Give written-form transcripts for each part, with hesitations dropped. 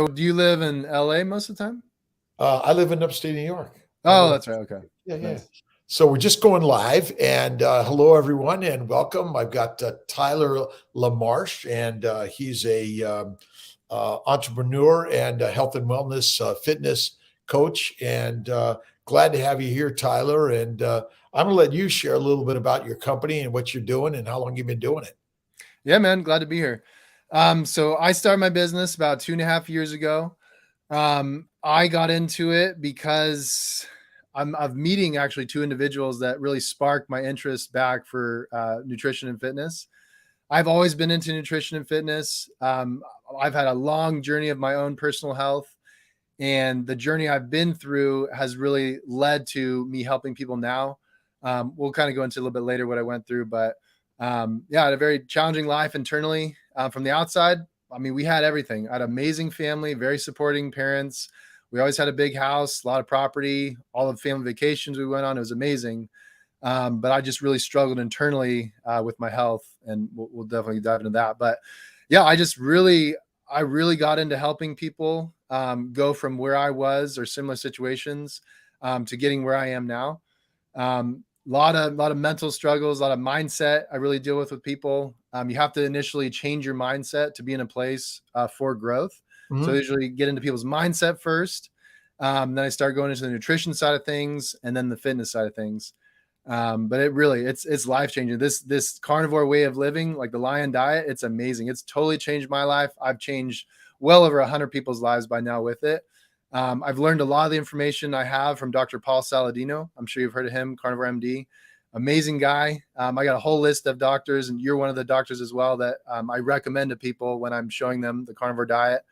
Do you live in LA most of the time? I live in upstate New York. I Oh, live, that's right. Okay. yeah, yeah. Nice. So we're just going live, and hello everyone, and welcome. I've got Tyler Lamarche, and he's a entrepreneur and a health and wellness fitness coach. And glad to have you here, Tyler. And I'm gonna let you share a little bit about your company and what you're doing and how long you've been doing it. Yeah, man. Glad to be here. So I started my business about 2.5 years ago. I got into it because I'm meeting actually two individuals that really sparked my interest back for nutrition and fitness. I've always been into nutrition and fitness. I've had a long journey of my own personal health, and the journey I've been through has really led to me helping people now. We'll kind of go into a little bit later what I went through, but yeah, I had a very challenging life internally. From the outside, I mean, we had everything. I had an amazing family, very supporting parents. We always had a big house, a lot of property, all the family vacations we went on. It was amazing. But I just really struggled internally with my health, and we'll definitely dive into that. But yeah, I really got into helping people go from where I was or similar situations to getting where I am now. Lot of mental struggles, a lot of mindset I really deal with people. You have to initially change your mindset to be in a place for growth. So I Mhm. usually get into people's mindset first. Then I start going into the nutrition side of things and then the fitness side of things. But it's life changing. This carnivore way of living, like the lion diet, it's amazing. It's totally changed my life. I've changed well over 100 people's lives by now with it. I've learned a lot of the information I have from Dr. Paul Saladino. I'm sure you've heard of him, Carnivore MD. Amazing guy. I got a whole list of doctors, and you're one of the doctors as well that I recommend to people when I'm showing them the carnivore diet.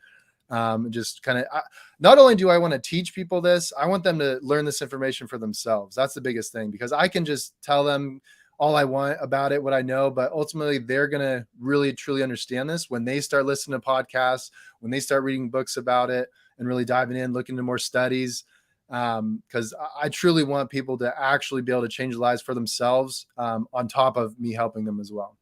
Just kind of, not only do I want to teach people this, I want them to learn this information for themselves. That's the biggest thing, because I can just tell them all I want about it, what I know, but ultimately they're going to really truly understand this when they start listening to podcasts, when they start reading books about it and really diving in, looking into more studies. Because I truly want people to actually be able to change lives for themselves, on top of me helping them as well.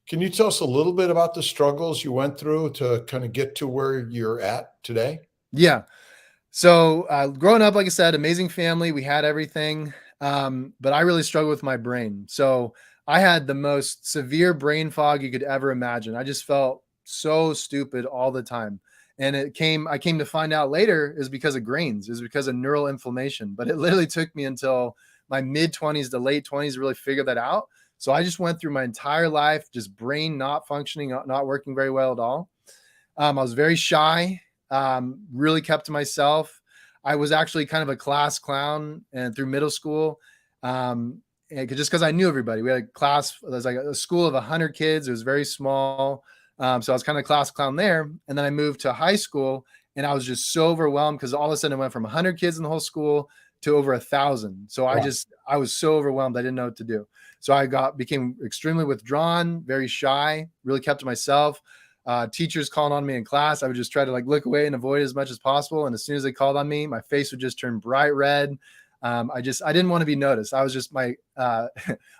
Can you tell us a little bit about the struggles you went through to kind of get to where you're at today? Yeah. So growing up, like I said, amazing family. We had everything, but I really struggled with my brain. So I had the most severe brain fog you could ever imagine. I just felt so stupid all the time, and I came to find out later is because of grains, is because of neural inflammation. But it literally took me until my mid 20s to late 20s to really figure that out. So I just went through my entire life just brain not functioning, not working very well at all. I was very shy, really kept to myself. I was actually kind of a class clown, and through middle school, and just because I knew everybody, we had a class. There was like a school of 100 kids. It was very small, so I was kind of a class clown there. And then I moved to high school, and I was just so overwhelmed because all of a sudden it went from 100 kids in the whole school to over 1,000. So Wow. I was so overwhelmed. I didn't know what to do. So became extremely withdrawn, very shy, really kept to myself. Teachers calling on me in class, I would just try to like look away and avoid as much as possible. And as soon as they called on me, my face would just turn bright red. I didn't want to be noticed. I was just my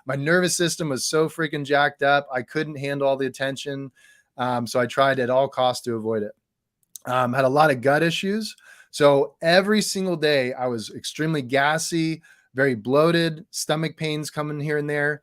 nervous system was so freaking jacked up. I couldn't handle all the attention. So I tried at all costs to avoid it. Had a lot of gut issues. So every single day I was extremely gassy, very bloated, stomach pains coming here and there.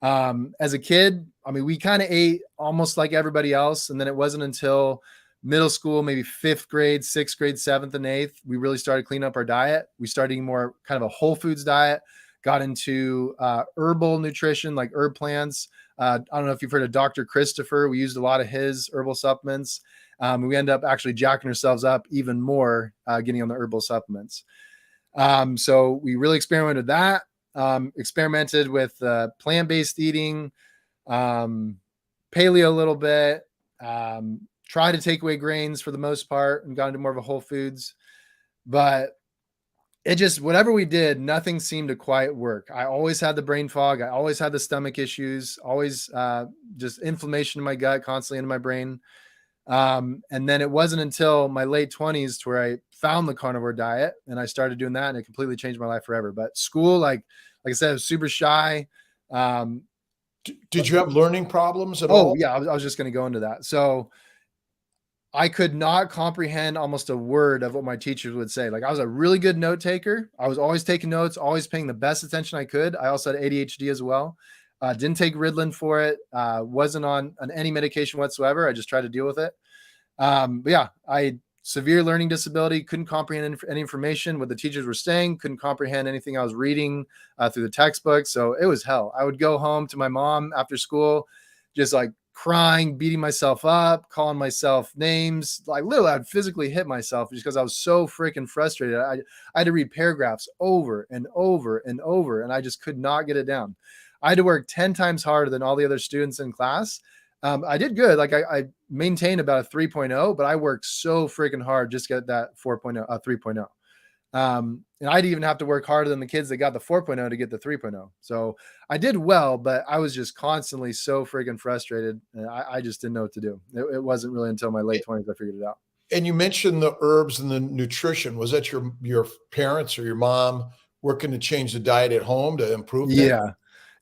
As a kid, I mean, we kind of ate almost like everybody else. And then it wasn't until middle school, maybe fifth grade, sixth grade, seventh and eighth, we really started cleaning up our diet. We started eating more kind of a whole foods diet, got into herbal nutrition, like herb plants. I don't know if you've heard of Dr. Christopher. We used a lot of his herbal supplements. We end up actually jacking ourselves up even more, getting on the herbal supplements. So we really experimented with that. Experimented with plant-based eating, paleo a little bit, try to take away grains for the most part and got into more of a whole foods. But it just, whatever we did, nothing seemed to quite work. I always had the brain fog. I always had the stomach issues, always just inflammation in my gut, constantly in my brain. And then it wasn't until my late 20s to where I found the carnivore diet and I started doing that, and it completely changed my life forever. But school, like I said, I was super shy. Um, Did you have learning problems at oh all? yeah, I was just going to go into that. So I could not comprehend almost a word of what my teachers would say. Like, I was a really good note taker. I was always taking notes, always paying the best attention I could. I also had ADHD as well. Didn't take Ritalin for it. Wasn't on any medication whatsoever. I just tried to deal with it. But yeah, I had severe learning disability, couldn't comprehend any information what the teachers were saying, couldn't comprehend anything I was reading through the textbook. So it was hell. I would go home to my mom after school, just like crying, beating myself up, calling myself names. Like, literally, I'd physically hit myself just because I was so freaking frustrated. I had to read paragraphs over and over and over, and I just could not get it down. I had to work 10 times harder than all the other students in class. I did good. Like, I maintained about a 3.0, but I worked so freaking hard just to get that 4.0, 3.0. And I'd even have to work harder than the kids that got the 4.0 to get the 3.0. So I did well, but I was just constantly so freaking frustrated. And I just didn't know what to do. It wasn't really until my late 20s I figured it out. And you mentioned the herbs and the nutrition. Was that your parents or your mom working to change the diet at home to improve things? Yeah.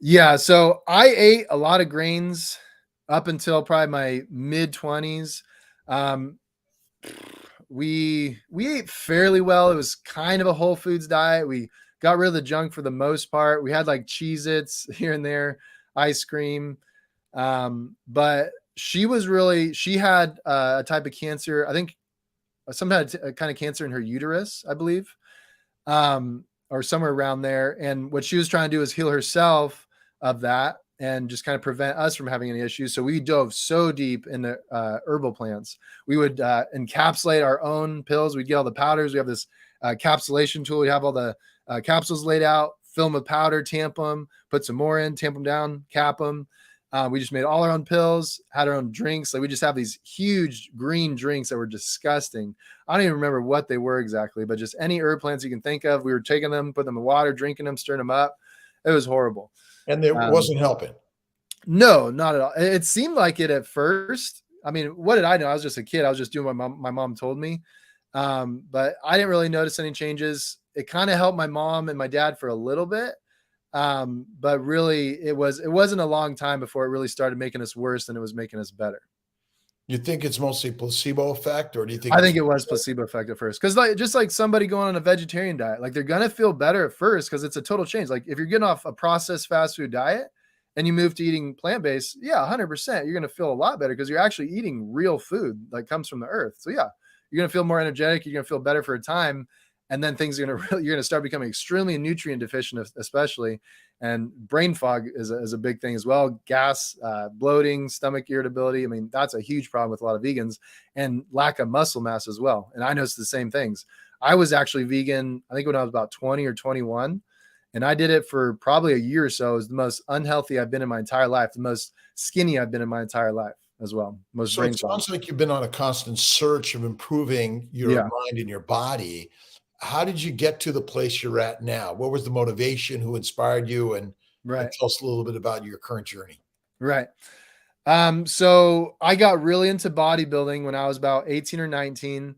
Yeah. So I ate a lot of grains up until probably my mid 20s. Um, we ate fairly well. It was kind of a whole foods diet. We got rid of the junk for the most part. We had like Cheez-Its here and there, ice cream. But she had a type of cancer. I think some kind of cancer in her uterus, I believe, or somewhere around there. And what she was trying to do is heal herself of that and just kind of prevent us from having any issues. So we dove so deep into herbal plants. We would encapsulate our own pills. We'd get all the powders. We have this capsulation tool. We have all the capsules laid out, fill them with powder, tamp them, put some more in, tamp them down, cap them. We just made all our own pills, had our own drinks. Like, we just have these huge green drinks that were disgusting. I don't even remember what they were exactly, but just any herb plants you can think of. We were taking them, putting them in water, drinking them, stirring them up. It was horrible. And it wasn't helping. No, not at all. It seemed like it at first. I mean, what did I know? I was just a kid. I was just doing what my mom told me. But I didn't really notice any changes. It kind of helped my mom and my dad for a little bit. But really it wasn't a long time before it really started making us worse than it was making us better. You think it's mostly placebo effect, or do you think I think it was placebo effect at first? Because just like somebody going on a vegetarian diet, like, they're gonna feel better at first because it's a total change. Like, if you're getting off a processed fast food diet and you move to eating plant-based, yeah, 100%, you're gonna feel a lot better because you're actually eating real food that comes from the earth. So yeah, you're gonna feel more energetic. You're gonna feel better for a time, and then things are you're gonna start becoming extremely nutrient deficient, especially. And brain fog is a big thing as well. Gas, bloating, stomach irritability. I mean, that's a huge problem with a lot of vegans, and lack of muscle mass as well. And I noticed the same things. I was actually vegan, I think, when I was about 20 or 21. And I did it for probably a year or so. It was the most unhealthy I've been in my entire life, the most skinny I've been in my entire life as well. Most So brain it fog. sounds like you've been on a constant search of improving your Yeah, mind and your body. How did you get to the place you're at now? What was the motivation? Who inspired you? And right, tell us a little bit about your current journey. right. So I got really into bodybuilding when I was about 18 or 19.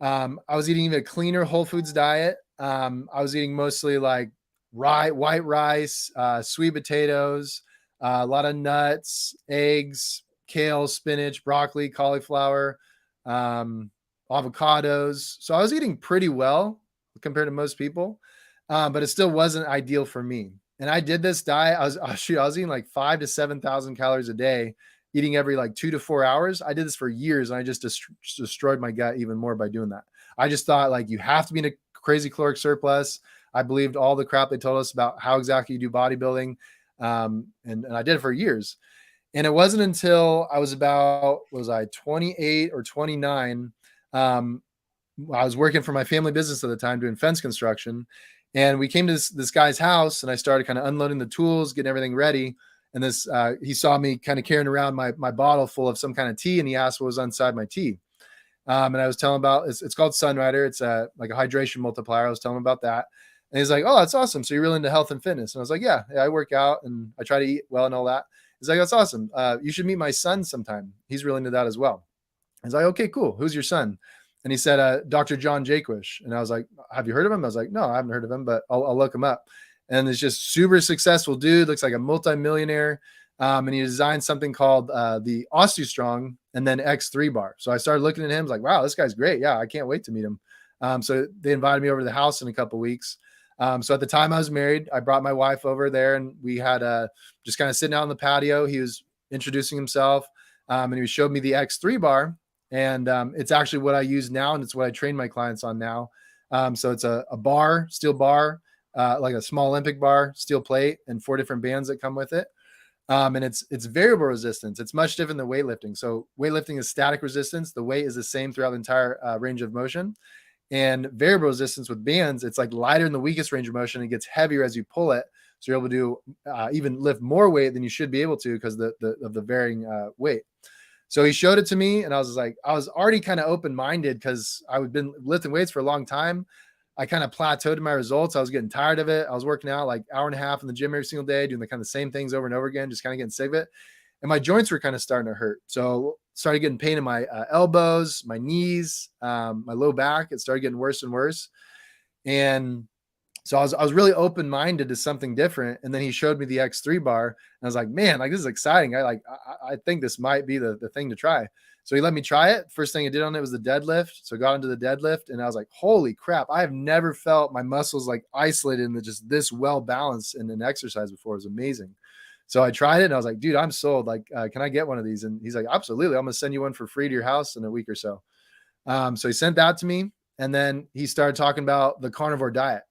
I was eating a cleaner whole foods diet. I was eating mostly like white rice, sweet potatoes, a lot of nuts, eggs, kale, spinach, broccoli, cauliflower, um, avocados. So I was eating pretty well compared to most people, but it still wasn't ideal for me. And I did this diet. I was eating like 5 to 7,000 calories a day, eating every like 2 to 4 hours. I did this for years, and I just destroyed my gut even more by doing that. I just thought, like, you have to be in a crazy caloric surplus. I believed all the crap they told us about how exactly you do bodybuilding. And I did it for years. And it wasn't until I was about, was I 28 or 29? I was working for my family business at the time doing fence construction. And we came to this guy's house, and I started kind of unloading the tools, getting everything ready. And he saw me kind of carrying around my bottle full of some kind of tea, and he asked what was inside my tea. And I was telling him about, it's called Sunrider. It's like a hydration multiplier. I was telling him about that. And he's like, "Oh, that's awesome. So you're really into health and fitness?" And I was like, yeah, I work out and I try to eat well and all that. He's like, "That's awesome. You should meet my son sometime. He's really into that as well." I was like, "Okay, cool. Who's your son?" And he said, Dr. John Jaquish. And I was like, "Have you heard of him?" I was like, "No, I haven't heard of him, but I'll look him up." And it's just super successful dude. Looks like a multimillionaire. And he designed something called the OsteoStrong and then X3 bar. So I started looking at him, like, wow, this guy's great. Yeah, I can't wait to meet him. So they invited me over to the house in a couple of weeks. So at the time I was married, I brought my wife over there, and we had just kind of sitting out on the patio. He was introducing himself, and he showed me the X3 bar. And it's actually what I use now, and it's what I train my clients on now. So it's a bar, steel bar, like a small Olympic bar, steel plate, and 4 different bands that come with it. And it's variable resistance. It's much different than weightlifting. So weightlifting is static resistance. The weight is the same throughout the entire range of motion. And variable resistance with bands, it's like lighter in the weakest range of motion. It gets heavier as you pull it. So you're able to do even lift more weight than you should be able to because of the varying weight. So he showed it to me, and I was like, I was already kind of open-minded because I had been lifting weights for a long time. I kind of plateaued in my results. I was getting tired of it. I was working out like hour and a half in the gym every single day, doing the kind of same things over and over again, just kind of getting sick of it. And my joints were kind of starting to hurt. So started getting pain in my elbows, my knees, my low back. It started getting worse and worse. And so I was really open-minded to something different. And then he showed me the X3 bar, and I was like, man, like this is exciting. I think this might be the thing to try. So he let me try it. First thing I did on it was the deadlift. So I got into the deadlift, and I was like, holy crap. I have never felt my muscles like isolated and just this well balanced in an exercise before. It was amazing. So I tried it, and I was like, dude, I'm sold. Like, can I get one of these? And he's like, absolutely. I'm going to send you one for free to your house in a week or so. So he sent that to me, and then he started talking about the carnivore diet.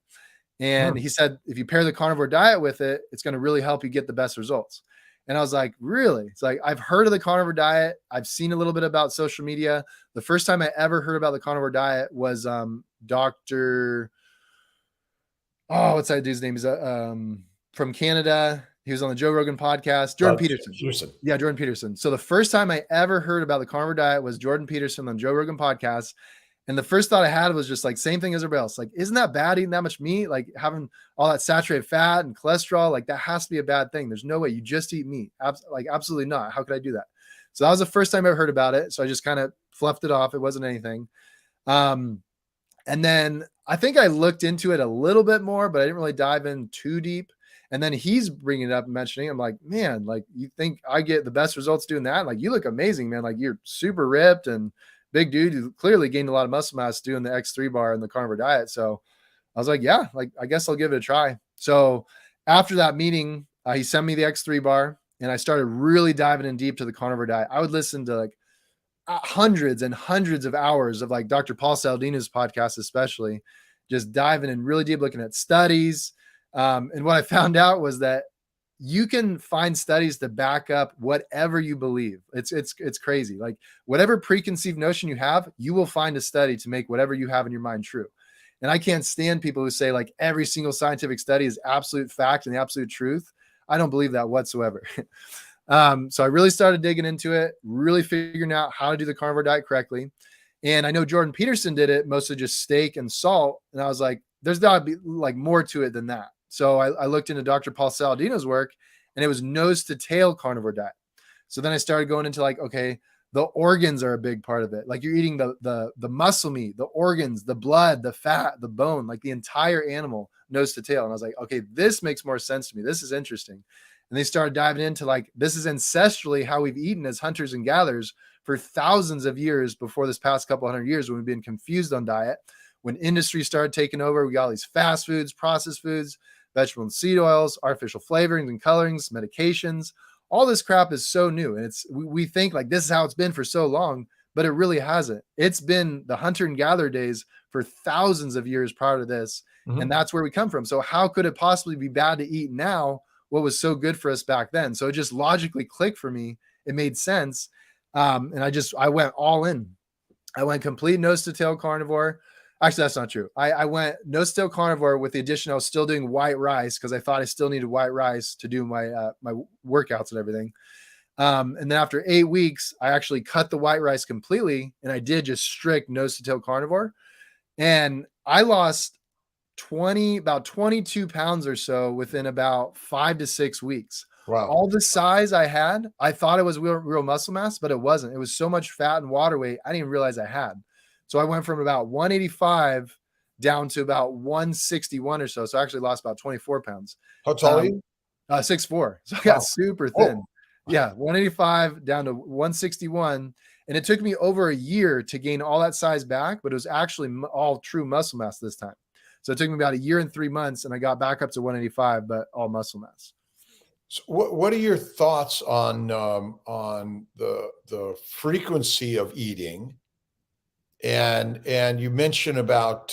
And he said, if you pair the carnivore diet with it, it's going to really help you get the best results. And I was like, really? It's like, I've heard of the carnivore diet. I've seen a little bit about social media. The first time I ever heard about the carnivore diet was Dr. Oh, what's that dude's name? He's from Canada. He was on the Joe Rogan podcast. Jordan Peterson. Yeah, Jordan Peterson. So the first time I ever heard about the carnivore diet was Jordan Peterson on Joe Rogan podcast. And the first thought I had was just like, same thing as everybody else. Like, isn't that bad eating that much meat? Like having all that saturated fat and cholesterol, like that has to be a bad thing. There's no way you just eat meat. Absolutely not. How could I do that? So that was the first time I ever heard about it. So I just kind of fluffed it off. It wasn't anything. And then I think I looked into it a little bit more, but I didn't really dive in too deep. And then he's bringing it up and mentioning, I'm like, man, like you think I get the best results doing that? Like you look amazing, man. Like you're super ripped and big dude. You clearly gained a lot of muscle mass doing the X3 bar and the carnivore diet. So I was like, yeah, like I guess I'll give it a try. So after that meeting, he sent me the X3 bar, and I started really diving in deep to the carnivore diet. I would listen to like hundreds and hundreds of hours of like Dr. Paul Saladino's podcast, especially just diving in really deep, looking at studies. And what I found out was that you can find studies to back up whatever you believe. It's crazy. Like whatever preconceived notion you have, you will find a study to make whatever you have in your mind true. And I can't stand people who say like every single scientific study is absolute fact and the absolute truth. I don't believe that whatsoever. So I really started digging into it, really figuring out how to do the carnivore diet correctly. And I know Jordan Peterson did it mostly just steak and salt. And I was like, there's got to be like more to it than that. So I looked into Dr. Paul Saladino's work, and it was nose to tail carnivore diet. So then I started going into like, okay, the organs are a big part of it. Like you're eating the muscle meat, the organs, the blood, the fat, the bone, like the entire animal nose to tail. And I was like, okay, this makes more sense to me. This is interesting. And they started diving into like, this is ancestrally how we've eaten as hunters and gatherers for thousands of years before this past couple hundred years when we've been confused on diet. When industry started taking over, we got all these fast foods, processed foods, vegetable and seed oils, artificial flavorings and colorings, medications. All this crap is so new. And we think like this is how it's been for so long, but it really hasn't. It's been the hunter and gatherer days for thousands of years prior to this. Mm-hmm. And that's where we come from. So how could it possibly be bad to eat now what was so good for us back then? So it just logically clicked for me. It made sense. And I went all in. I went complete nose to tail carnivore. Actually, that's not true. I went nose to tail carnivore with the addition I was still doing white rice because I thought I still needed white rice to do my my workouts and everything. And then after 8 weeks, I actually cut the white rice completely, and I did just strict nose to tail carnivore. And I lost about 22 pounds or so within about 5 to 6 weeks. Wow. All the size I had, I thought it was real muscle mass, but it wasn't. It was so much fat and water weight, I didn't even realize I had. So I went from about 185 down to about 161 or so. So I actually lost about 24 pounds. How tall are you? 6'4". So I got super thin. Yeah, 185 down to 161. And it took me over a year to gain all that size back, but it was actually all true muscle mass this time. So it took me about a year and 3 months, and I got back up to 185, but all muscle mass. So what are your thoughts on the frequency of eating? And you mentioned about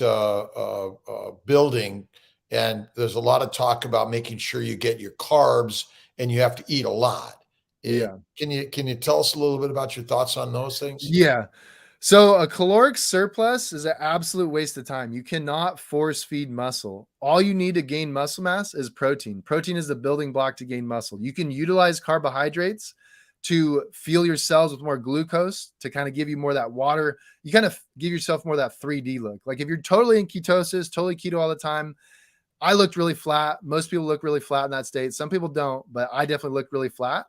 building, and there's a lot of talk about making sure you get your carbs, and you have to eat a lot. Yeah. Can you tell us a little bit about your thoughts on those things? Yeah. So a caloric surplus is an absolute waste of time. You cannot force feed muscle. All you need to gain muscle mass is protein. Protein is the building block to gain muscle. You can utilize carbohydrates to fuel your cells with more glucose to kind of give you more of that water. You kind of give yourself more of that 3D look. Like if you're totally in ketosis, totally keto all the time, I looked really flat. Most people look really flat in that state. Some people don't, but I definitely look really flat.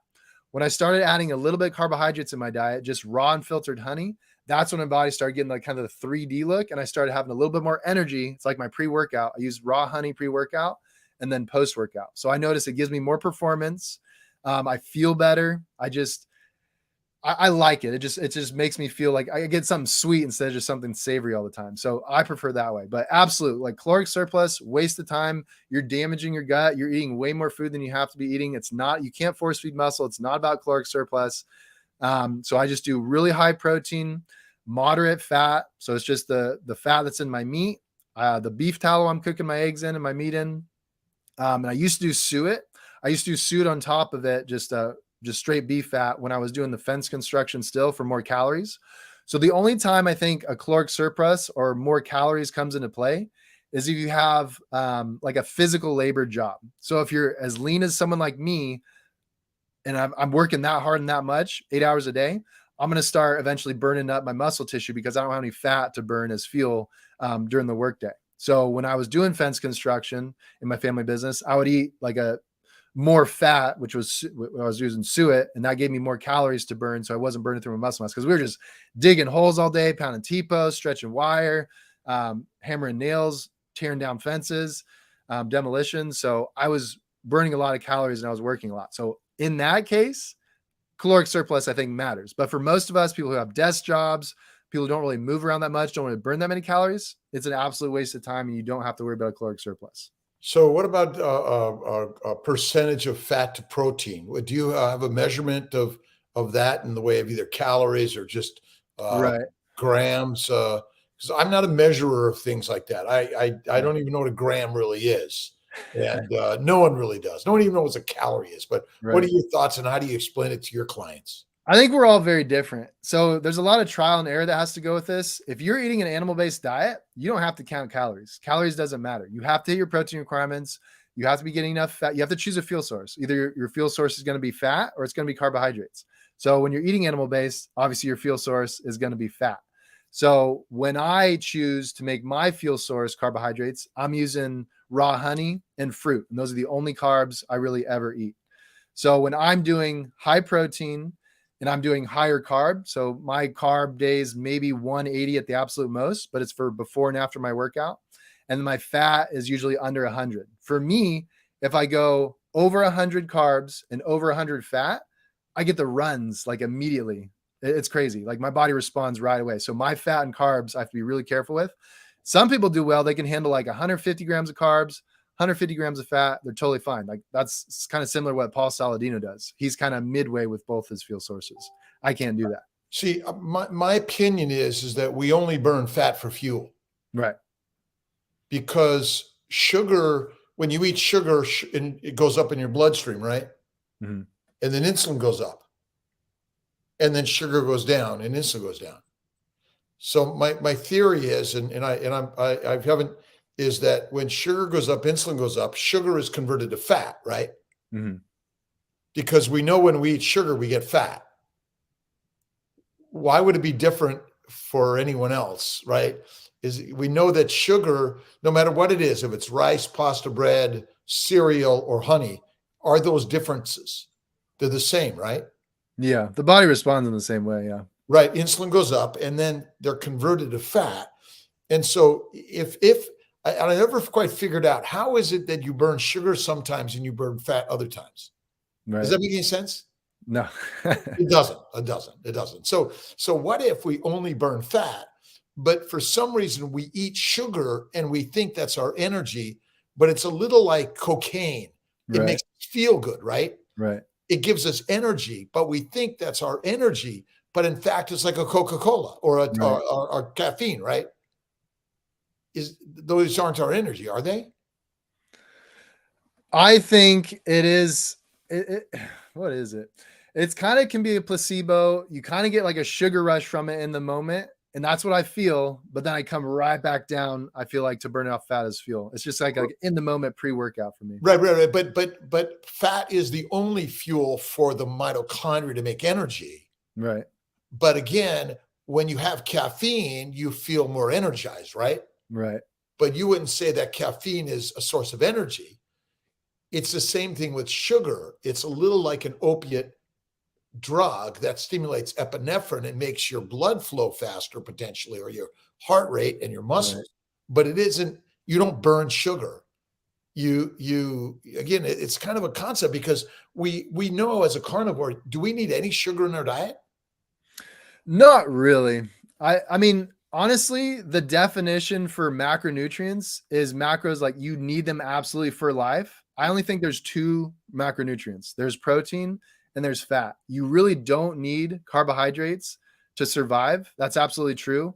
When I started adding a little bit of carbohydrates in my diet, just raw and filtered honey, that's when my body started getting like kind of the 3D look, and I started having a little bit more energy. It's like my pre-workout. I use raw honey pre-workout and then post-workout. So I notice it gives me more performance. I feel better. I like it. It just makes me feel like I get something sweet instead of just something savory all the time. So I prefer that way. But absolutely, like caloric surplus, waste of time. You're damaging your gut. You're eating way more food than you have to be eating. It's not, you can't force feed muscle. It's not about caloric surplus. So I just do really high protein, moderate fat. So it's just the fat that's in my meat, the beef tallow I'm cooking my eggs in and my meat in. And I used to do suet. I used to do suet on top of it, just straight beef fat when I was doing the fence construction still for more calories. So the only time I think a caloric surplus or more calories comes into play is if you have like a physical labor job. So if you're as lean as someone like me, and I'm working that hard and that much, 8 hours a day, I'm going to start eventually burning up my muscle tissue because I don't have any fat to burn as fuel during the workday. So when I was doing fence construction in my family business, I would eat like a more fat, which was when I was using suet, and that gave me more calories to burn. So I wasn't burning through my muscle mass because we were just digging holes all day, pounding T-posts, stretching wire, hammering nails, tearing down fences, demolition. So I was burning a lot of calories and I was working a lot. So in that case, caloric surplus, I think, matters. But for most of us, people who have desk jobs, people who don't really move around that much, don't really burn that many calories, it's an absolute waste of time and you don't have to worry about a caloric surplus. So what about a percentage of fat to protein? Do you have a measurement of that in the way of either calories or just Right. grams? Because I'm not a measurer of things like that. I don't even know what a gram really is. And no one really does. No one even knows what a calorie is. But what are Right. your thoughts and how do you explain it to your clients? I think we're all very different. So there's a lot of trial and error that has to go with this. If you're eating an animal-based diet, you don't have to count calories. Calories doesn't matter. You have to hit your protein requirements. You have to be getting enough fat. You have to choose a fuel source. Either your fuel source is going to be fat or it's going to be carbohydrates. So when you're eating animal-based, obviously your fuel source is going to be fat. So when I choose to make my fuel source carbohydrates, I'm using raw honey and fruit. And those are the only carbs I really ever eat. So when I'm doing high protein and I'm doing higher carb, so my carb days maybe 180 at the absolute most, but it's for before and after my workout. And my fat is usually under 100. For me, if I go over 100 carbs and over 100 fat, I get the runs like immediately. It's crazy. Like my body responds right away. So my fat and carbs I have to be really careful with. Some people do well. They can handle like 150 grams of carbs, 150 grams of fat. They're totally fine. Like that's kind of similar to what Paul Saladino does. He's kind of midway with both his fuel sources. I can't do that. See, my opinion is that we only burn fat for fuel. Right. Because sugar, when you eat sugar, it goes up in your bloodstream, right? Mm-hmm. And then insulin goes up. And then sugar goes down and insulin goes down. So my theory is, I haven't, is that when sugar goes up, insulin goes up, sugar is converted to fat, right? Mm-hmm. Because we know when we eat sugar, we get fat. Why would it be different for anyone else, right? Is we know that sugar, no matter what it is, if it's rice, pasta, bread, cereal, or honey, are those differences? They're the same, right? Yeah. The body responds in the same way. Yeah. Right. Insulin goes up and then they're converted to fat. And so I never quite figured out, how is it that you burn sugar sometimes and you burn fat other times? Right. Does that make any sense? No. It doesn't. So what if we only burn fat, but for some reason we eat sugar and we think that's our energy, but it's a little like cocaine. It Right. makes us feel good, right? Right. It gives us energy, but we think that's our energy, but in fact it's like a Coca-Cola or Right. or caffeine, right? Is those aren't our energy, are they? I think it is what is it? It's kind of can be a placebo. You kind of get like a sugar rush from it in the moment, and that's what I feel, but then I come right back down. I feel like to burn off fat as fuel. It's just like in the moment pre-workout for me. Right. But fat is the only fuel for the mitochondria to make energy. Right. But again, when you have caffeine, you feel more energized, right? Right. But you wouldn't say that caffeine is a source of energy. It's the same thing with sugar. It's a little like an opiate drug that stimulates epinephrine and makes your blood flow faster potentially, or your heart rate and your muscles. Right. But it isn't, you don't burn sugar. You again, it's kind of a concept because we know as a carnivore, do we need any sugar in our diet? Not really. I mean, honestly, the definition for macronutrients is macros like you need them absolutely for life. I only think there's two macronutrients. There's protein and there's fat. You really don't need carbohydrates to survive. That's absolutely true.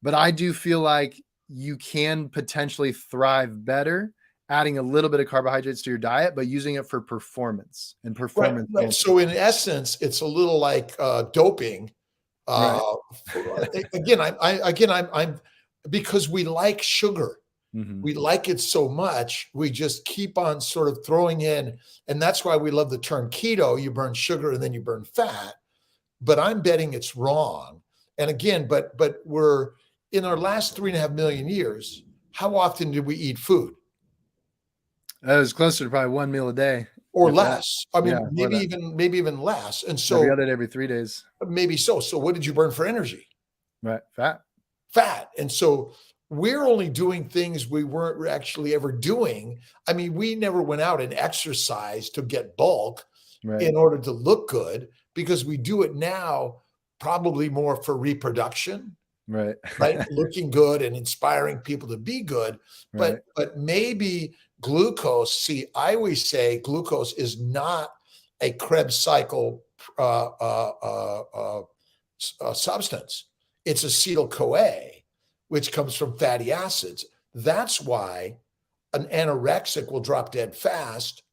But I do feel like you can potentially thrive better adding a little bit of carbohydrates to your diet, but using it for performance and Right, performance right. only. So in essence, it's a little like doping. Right. Again, I'm because we like sugar. Mhm. We like it so much, we just keep on sort of throwing in, and that's why we love the term keto. You burn sugar and then you burn fat, but I'm betting it's wrong. And again, but we're in our last 3.5 million years. How often did we eat food? That was closer to probably one meal a day, Or if that. less. I Yeah, mean, or that. maybe even less. And Every so other day, every 3 days. maybe so. So what did you burn for energy? Right. Fat. Fat. And so we're only doing things we weren't actually ever doing. I mean, we never went out and exercised to get bulk Right. in order to look good, because we do it now probably more for reproduction, Right. right? Looking good and inspiring people to be good. Right. But maybe glucose, see, I always say glucose is not a Krebs cycle substance. It's acetyl-CoA, which comes from fatty acids. That's why an anorexic will drop dead fast.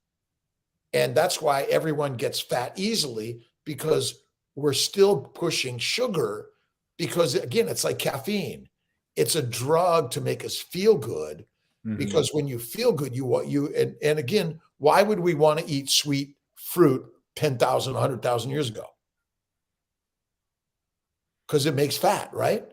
And that's why everyone gets fat easily, because we're still pushing sugar. Because again, it's like caffeine. It's a drug to make us feel good. Mhm. Because when you feel good, and again, why would we want to eat sweet fruit 10,000, 100,000 years ago? Because it makes fat, right?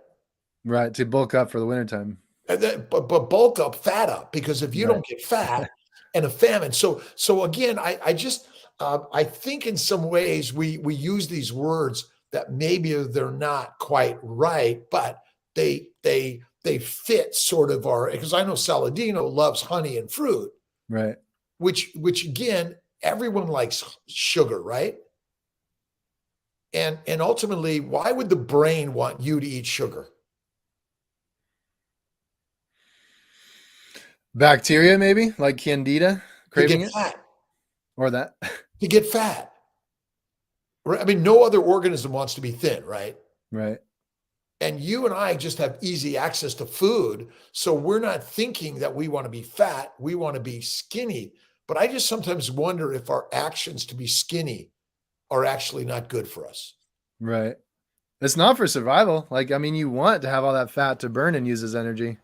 Right. To bulk up for the wintertime. And then, but bulk up, fat up, because if you Right. don't get fat and a famine. So again, I just I think in some ways we use these words that maybe they're not quite right, but they fit sort of our, because I know Saladino loves honey and fruit, Right. which again, everyone likes sugar, right? And ultimately, why would the brain want you to eat sugar? Bacteria, maybe like candida, To get craving it fat, or that. to get fat. I mean, no other organism wants to be thin, right? Right. And you and I just have easy access to food. So we're not thinking that we want to be fat. We want to be skinny. But I just sometimes wonder if our actions to be skinny are actually not good for us. Right. It's not for survival. Like, I mean, you want to have all that fat to burn and use as energy.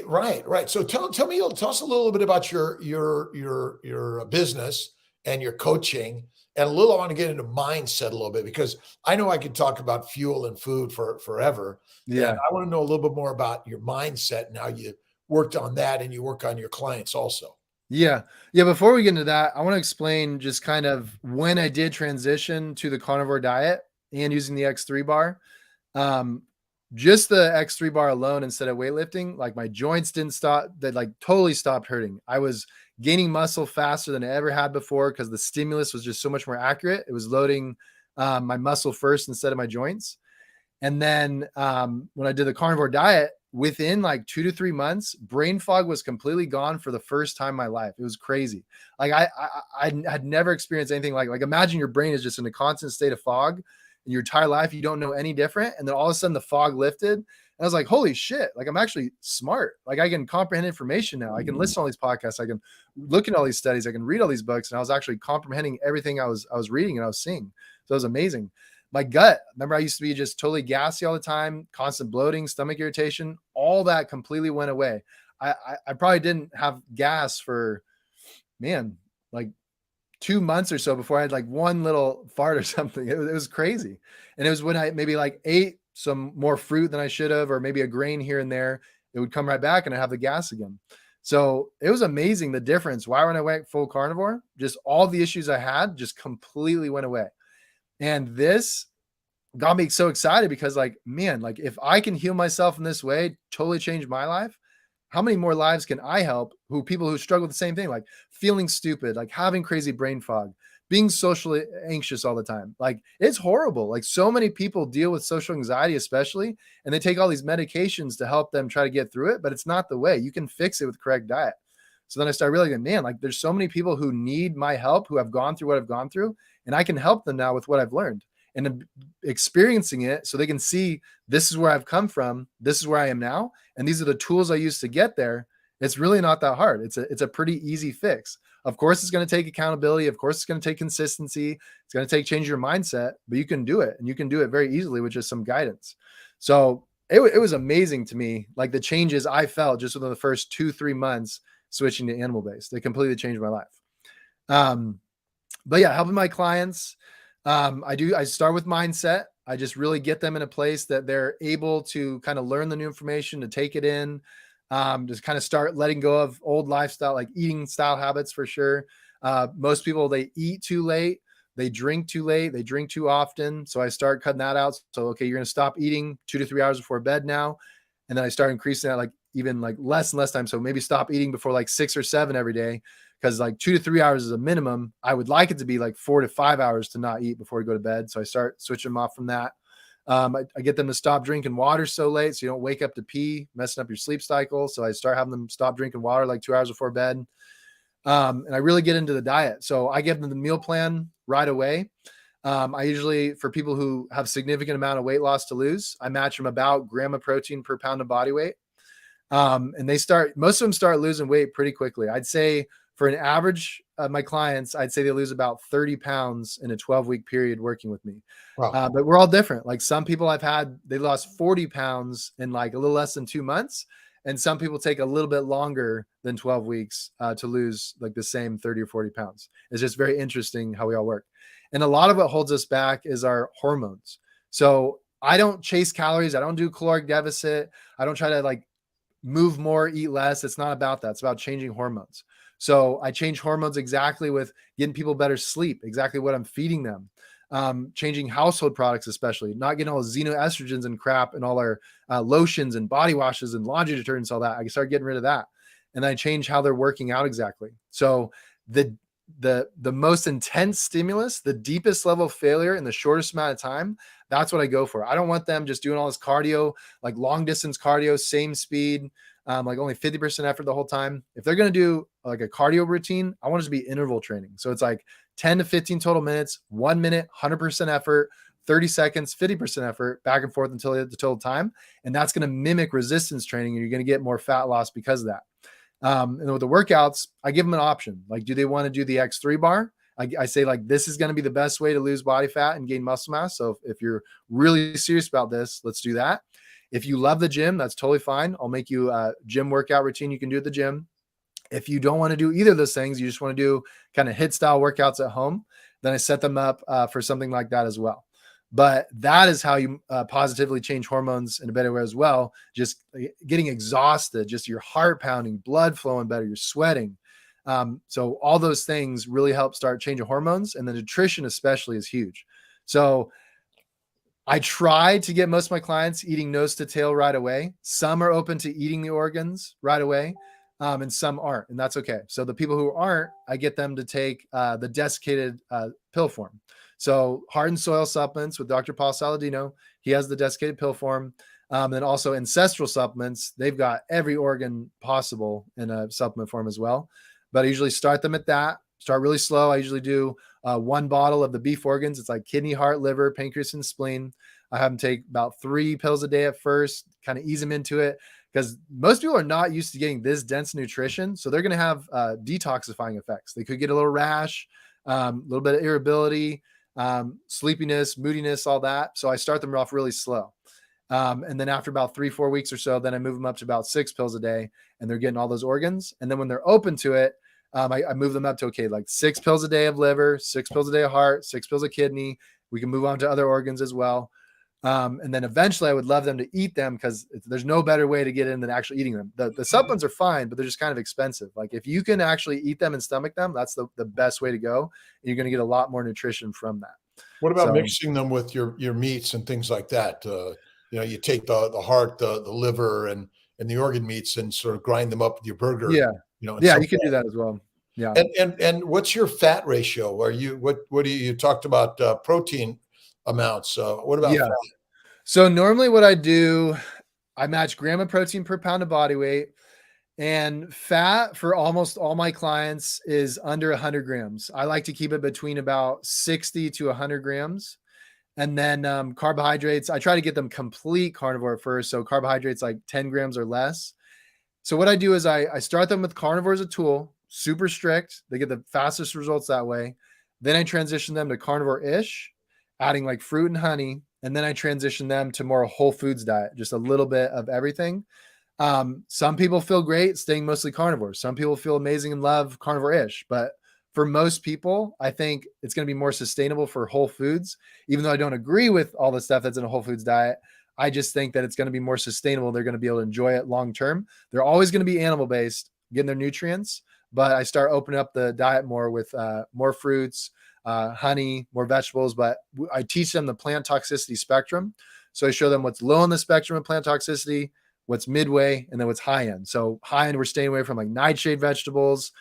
Right. So tell us a little bit about your business and your coaching, and a little. I want to get into mindset a little bit, because I know I could talk about fuel and food for forever, and Yeah. I want to know a little bit more about your mindset and how you worked on that, and you work on your clients also. Yeah. Yeah. Before we get into that, I want to explain just kind of when I did transition to the carnivore diet and using the X3 bar. Um, just the X3 bar alone, instead of weightlifting, like my joints didn't stop. They like totally stopped hurting. I was gaining muscle faster than I ever had before because the stimulus was just so much more accurate. It was loading my muscle first instead of my joints. And then when I did the carnivore diet, within like 2 to 3 months, brain fog was completely gone for the first time in my life. It was crazy. Like I had never experienced anything like imagine your brain is just in a constant state of fog in your entire life. You don't know any different. And then all of a sudden the fog lifted. And I was like, holy shit, like I'm actually smart. Like I can comprehend information now. I can listen to all these podcasts. I can look at all these studies. I can read all these books. And I was actually comprehending everything I was reading and I was seeing. So it was amazing. My gut, remember I used to be just totally gassy all the time, constant bloating, stomach irritation, all that completely went away. I probably didn't have gas for, man, like 2 months or so before I had like one little fart or something. It was crazy. And it was when I maybe like ate some more fruit than I should have, or maybe a grain here and there, it would come right back and I have the gas again. So it was amazing the difference. Why when I went full carnivore, just all the issues I had just completely went away. And this got me so excited because like, man, like if I can heal myself in this way, totally change my life, how many more lives can I help people who struggle with the same thing, like feeling stupid, like having crazy brain fog, being socially anxious all the time. Like it's horrible. Like so many people deal with social anxiety, especially, and they take all these medications to help them try to get through it, but it's not the way. You can fix it with correct diet. So then I started realizing, man, like there's so many people who need my help, who have gone through what I've gone through, and I can help them now with what I've learned and experiencing it so they can see this is where I've come from, this is where I am now, and these are the tools I used to get there. It's really not that hard. It's a pretty easy fix. Of course, it's going to take accountability. Of course, it's going to take consistency. It's going to take change your mindset, but you can do it, and you can do it very easily with just some guidance. So it was amazing to me, like the changes I felt just within the first 2-3 months switching to animal based. It completely changed my life. But yeah, helping my clients. I start with mindset. I just really get them in a place that they're able to kind of learn the new information, to take it in, just kind of start letting go of old lifestyle, like eating style habits for sure. Most people, they eat too late, they drink too late, they drink too often. So I start cutting that out. So, okay, you're going to stop eating 2 to 3 hours before bed now. And then I start increasing that, like even like less and less time. So maybe stop eating before like 6 or 7 every day, because like 2 to 3 hours is a minimum. I would like it to be like 4 to 5 hours to not eat before we go to bed. So I start switching them off from that. I get them to stop drinking water so late so you don't wake up to pee, messing up your sleep cycle. So I start having them stop drinking water like 2 hours before bed. And I really get into the diet. So I give them the meal plan right away. I usually, for people who have significant amount of weight loss to lose, I match them about gram of protein per pound of body weight. And most of them start losing weight pretty quickly. I'd say for an average of my clients, I'd say they lose about 30 pounds in a 12-week period working with me. Wow. But we're all different. Like some people I've had, they lost 40 pounds in like a little less than 2 months. And some people take a little bit longer than 12 weeks to lose like the same 30 or 40 pounds. It's just very interesting how we all work. And a lot of what holds us back is our hormones. So I don't chase calories. I don't do caloric deficit. I don't try to like move more, eat less. It's not about that. It's about changing hormones. So I change hormones exactly with getting people better sleep, exactly what I'm feeding them. Changing household products, especially not getting all the xenoestrogens and crap and all our lotions and body washes and laundry detergents, all that. I start getting rid of that. And then I change how they're working out exactly. So the most intense stimulus, the deepest level of failure in the shortest amount of time, that's what I go for. I don't want them just doing all this cardio, like long distance cardio, same speed, like only 50% effort the whole time. If they're going to do like a cardio routine, I want it to be interval training. So it's like 10 to 15 total minutes, 1 minute, 100% effort, 30 seconds, 50% effort, back and forth until the total time. And that's going to mimic resistance training. And you're going to get more fat loss because of that. And with the workouts, I give them an option. Like, do they want to do the X3 bar? I say like, this is going to be the best way to lose body fat and gain muscle mass. So if you're really serious about this, let's do that. If you love the gym, that's totally fine. I'll make you a gym workout routine you can do at the gym. If you don't want to do either of those things, you just want to do kind of HIIT style workouts at home, then I set them up for something like that as well. But that is how you positively change hormones in a better way as well. Just getting exhausted, just your heart pounding, blood flowing better, you're sweating. So all those things really help start changing hormones, and the nutrition especially is huge. So I try to get most of my clients eating nose to tail right away. Some are open to eating the organs right away, and some aren't, and that's okay. So the people who aren't, I get them to take the desiccated pill form. So Heart and Soil supplements with Dr. Paul Saladino. He has the desiccated pill form. And also ancestral supplements. They've got every organ possible in a supplement form as well. But I usually start them at that. Start really slow. I usually do one bottle of the beef organs. It's like kidney, heart, liver, pancreas, and spleen. I have them take about 3 pills a day at first, kind of ease them into it, because most people are not used to getting this dense nutrition. So they're going to have detoxifying effects. They could get a little rash, a little bit of irritability, sleepiness, moodiness, all that. So I start them off really slow. And then after about 3-4 weeks or so, then I move them up to about 6 pills a day, and they're getting all those organs. And then when they're open to it, I move them up to, okay, like 6 pills a day of liver, 6 pills a day of heart, 6 pills of kidney. We can move on to other organs as well. And then eventually I would love them to eat them, because there's no better way to get in than actually eating them. The supplements are fine, but they're just kind of expensive. Like if you can actually eat them and stomach them, that's the best way to go. And you're going to get a lot more nutrition from that. What about So, mixing them with your meats and things like that? You take the heart, the liver, and the organ meats, and sort of grind them up with your burger. yeah. And Yeah, some you can do that as well. Yeah. and what's your fat ratio? Are you what do you talked about protein amounts? What about Yeah. fat? So normally what I do, I match gram of protein per pound of body weight, and fat for almost all my clients is under 100 grams. I like to keep it between about 60 to 100 grams. And then carbohydrates, I try to get them complete carnivore first. So carbohydrates like 10 grams or less. So what I do is I start them with carnivore as a tool, super strict. They get the fastest results that way. Then I transition them to carnivore-ish, adding like fruit and honey. And then I transition them to more whole foods diet, just a little bit of everything. Some people feel great staying mostly carnivore. Some people feel amazing and love carnivore-ish. But for most people, I think it's going to be more sustainable for whole foods. Even though I don't agree with all the stuff that's in a whole foods diet, I just think that it's going to be more sustainable. They're going to be able to enjoy it long term. They're always going to be animal based, getting their nutrients, but I start opening up the diet more with more fruits, honey, more vegetables. But I teach them the plant toxicity spectrum. So I show them what's low on the spectrum of plant toxicity, what's midway, and then what's high end. So high end, we're staying away from like nightshade vegetables.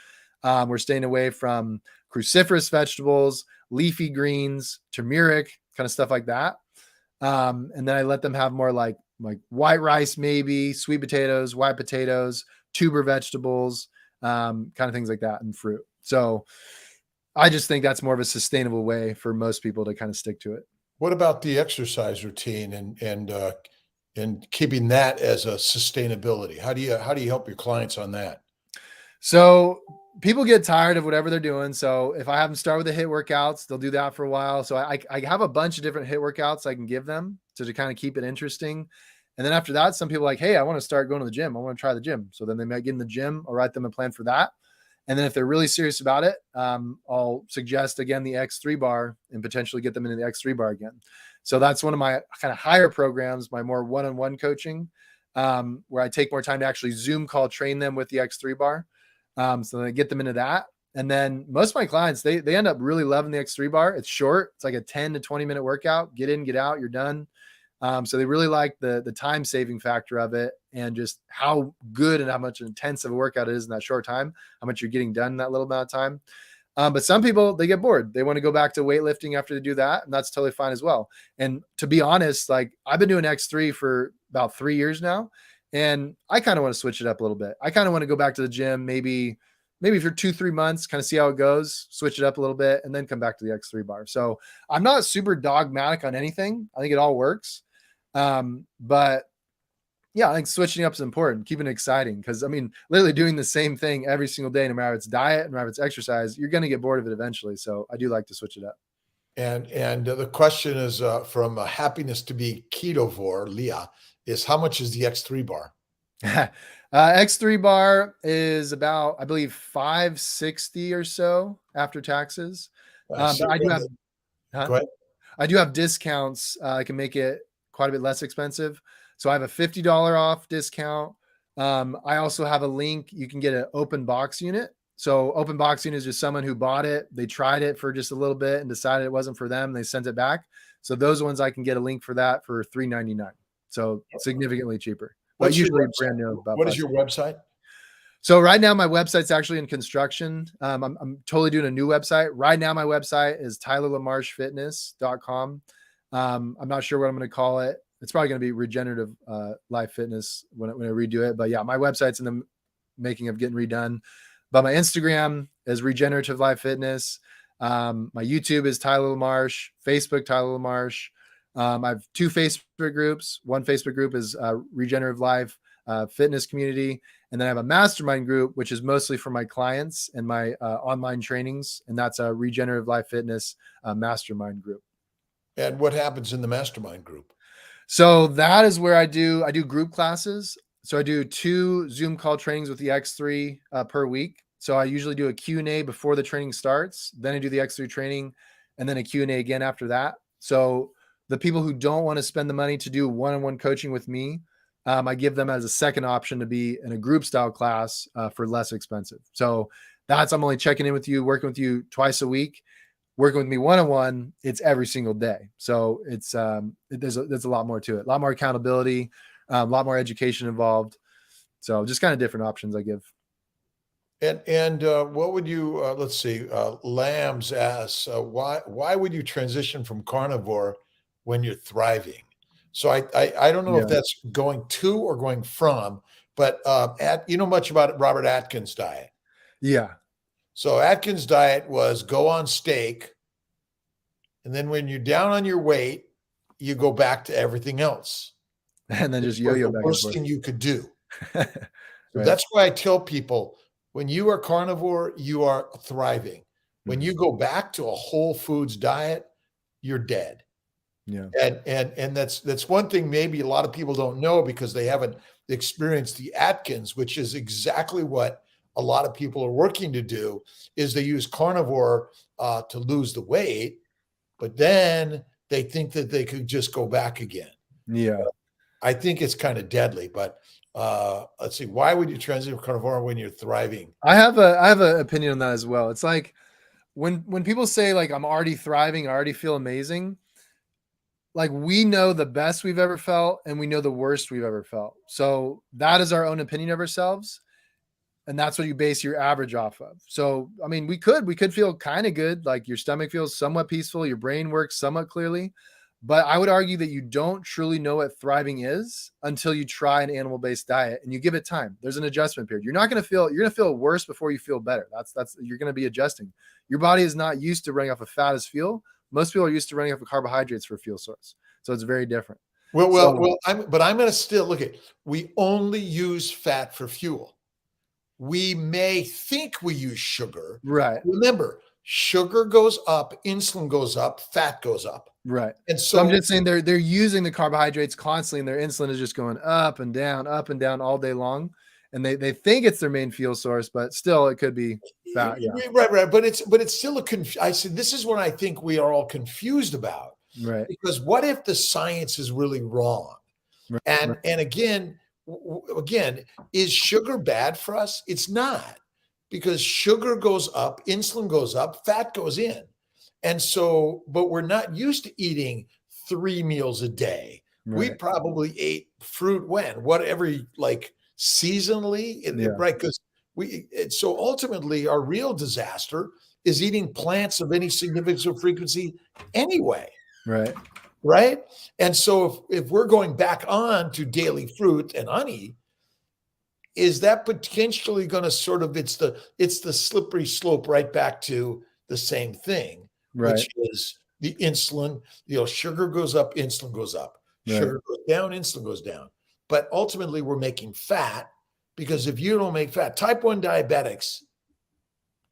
We're staying away from cruciferous vegetables, leafy greens, turmeric, kind of stuff like that. And then I let them have more like white rice, maybe sweet potatoes, white potatoes, tuber vegetables, kind of things like that, and fruit. So I just think that's more of a sustainable way for most people to kind of stick to it. What about the exercise routine and keeping that as a sustainability? How do you help your clients on that? So people get tired of whatever they're doing. So if I have them start with the HIIT workouts, they'll do that for a while. So I have a bunch of different HIIT workouts I can give them to kind of keep it interesting. And then after that, some people are like, hey, I want to start going to the gym. I want to try the gym. So then they might get in the gym. I'll write them a plan for that. And then if they're really serious about it, I'll suggest again the X3 bar and potentially get them into the X3 bar again. So that's one of my kind of higher programs, my more one-on-one coaching, where I take more time to actually Zoom call train them with the X3 bar. So then I get them into that. And then most of my clients, they end up really loving the X3 bar. It's short. It's like a 10 to 20 minute workout. Get in, get out, you're done. So they really like the time saving factor of it, and just how good and how much intensive a workout it is in that short time, how much you're getting done in that little amount of time. But some people, they get bored. They want to go back to weightlifting after they do that. And that's totally fine as well. And to be honest, like I've been doing X3 for about 3 years now, and I kind of want to switch it up a little bit. I kind of want to go back to the gym, maybe for 2-3 months, kind of see how it goes, switch it up a little bit, and then come back to the X3 bar. So I'm not super dogmatic on anything. I think it all works. But yeah, I think switching up is important, keeping it exciting. Because I mean, literally doing the same thing every single day, no matter if it's diet, no matter if it's exercise, you're going to get bored of it eventually. So I do like to switch it up. And the question is from happiness to be ketovore, Leah, is how much is the X3 bar? X3 bar is about, I believe, 560 or so after taxes. But I do have, Go ahead. I do have discounts. I can make it quite a bit less expensive. So I have a $50 off discount. I also have a link. You can get an open box unit. So open box unit is just someone who bought it. They tried it for just a little bit and decided it wasn't for them. They sent it back. So those ones I can get a link for that for $3.99. So significantly cheaper, but What's your usually brand new website? about What is 5. your website? So right now my website's actually in construction. I'm totally doing a new website. Right now my website is tylerlamarchefitness.com. I'm not sure what I'm going to call it. It's probably going to be Regenerative Life Fitness when I redo it. But yeah, my website's in the making of getting redone. But my Instagram is Regenerative Life Fitness. My YouTube is Tyler Lamarche. Facebook, Tyler Lamarche. I have 2 Facebook groups. One Facebook group is Regenerative Life Fitness Community. And then I have a mastermind group, which is mostly for my clients and my online trainings. And that's a Regenerative Life Fitness mastermind group. And what happens in the mastermind group? So that is where I do group classes. So I do 2 Zoom call trainings with the X3 per week. So I usually do a Q&A before the training starts. Then I do the X3 training and then a Q&A again after that. So the people who don't want to spend the money to do one-on-one coaching with me, I give them as a second option to be in a group style class for less expensive. So I'm only checking in with you, working with you twice a week. Working with me one-on-one, it's every single day. So it's there's a lot more to it, a lot more accountability, a lot more education involved. So just kind of different options I give. And what would you let's see, Lambs asks, why would you transition from carnivore when you're thriving? So I don't know if Yeah. that's going to or going from, but you know much about Robert Atkins' diet. Yeah. So Atkins' diet was go on steak, and then when you're down on your weight, you go back to everything else, And then which just was yo-yo the back and worst forth. thing you could do. So Right. that's why I tell people when you are carnivore, you are thriving. When you go back to a whole foods diet, you're dead. Yeah. And that's one thing maybe a lot of people don't know because they haven't experienced the Atkins, which is exactly what a lot of people are working to do, is they use carnivore to lose the weight, but then they think that they could just go back again. Yeah. I think it's kind of deadly, but let's see. Why would you transition to carnivore when you're thriving? I have an opinion on that as well. It's like when people say like I'm already thriving, I already feel amazing. Like we know the best we've ever felt and we know the worst we've ever felt. So that is our own opinion of ourselves. And that's what you base your average off of. So, I mean, we could feel kind of good. Like your stomach feels somewhat peaceful. Your brain works somewhat clearly. But I would argue that you don't truly know what thriving is until you try an animal-based diet and you give it time. There's an adjustment period. You're going to feel worse before you feel better. You're going to be adjusting. Your body is not used to running off of fat as fuel. Most people are used to running off of carbohydrates for fuel source. So it's very different. I'm going to still look at, we only use fat for fuel. We may think we use sugar. Right. Remember, sugar goes up, insulin goes up, fat goes up. Right. And So I'm just saying they're using the carbohydrates constantly and their insulin is just going up and down all day long. And they think it's their main fuel source, but still it could be fat. Yeah. Right. But it's still I said, this is what I think we are all confused about. Right. Because what if the science is really wrong? Right. And again, is sugar bad for us? It's not, because sugar goes up, insulin goes up, fat goes in. And so, but we're not used to eating 3 meals a day. Right. We probably ate fruit every like seasonally, right? Because so ultimately our real disaster is eating plants of any significance or frequency anyway. Right. Right. And so if we're going back on to daily fruit and honey, is that potentially going to sort of, it's the slippery slope right back to the same thing, Right. which is the insulin, sugar goes up, insulin goes up, sugar goes down, insulin goes down. But ultimately we're making fat, because if you don't make fat, type 1 diabetics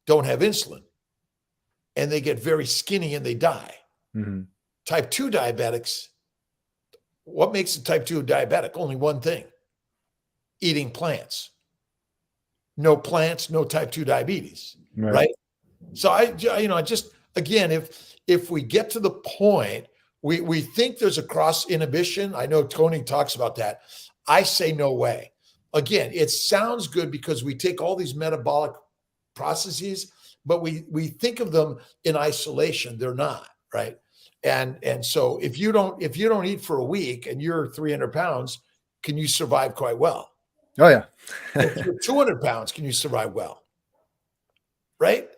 don't have insulin and they get very skinny and they die. Mm-hmm. Type 2 diabetics, what makes a type 2 diabetic? Only one thing: eating plants. No plants, no type 2 diabetes, right? So I just, again, if we get to the point, we think there's a cross inhibition. I know Tony talks about that. I say no way. Again, it sounds good because we take all these metabolic processes, but we think of them in isolation. They're not, right? And so if you don't eat for a week and you're 300 pounds, can you survive quite well? Oh yeah. If you're 200 pounds, can you survive well? Right?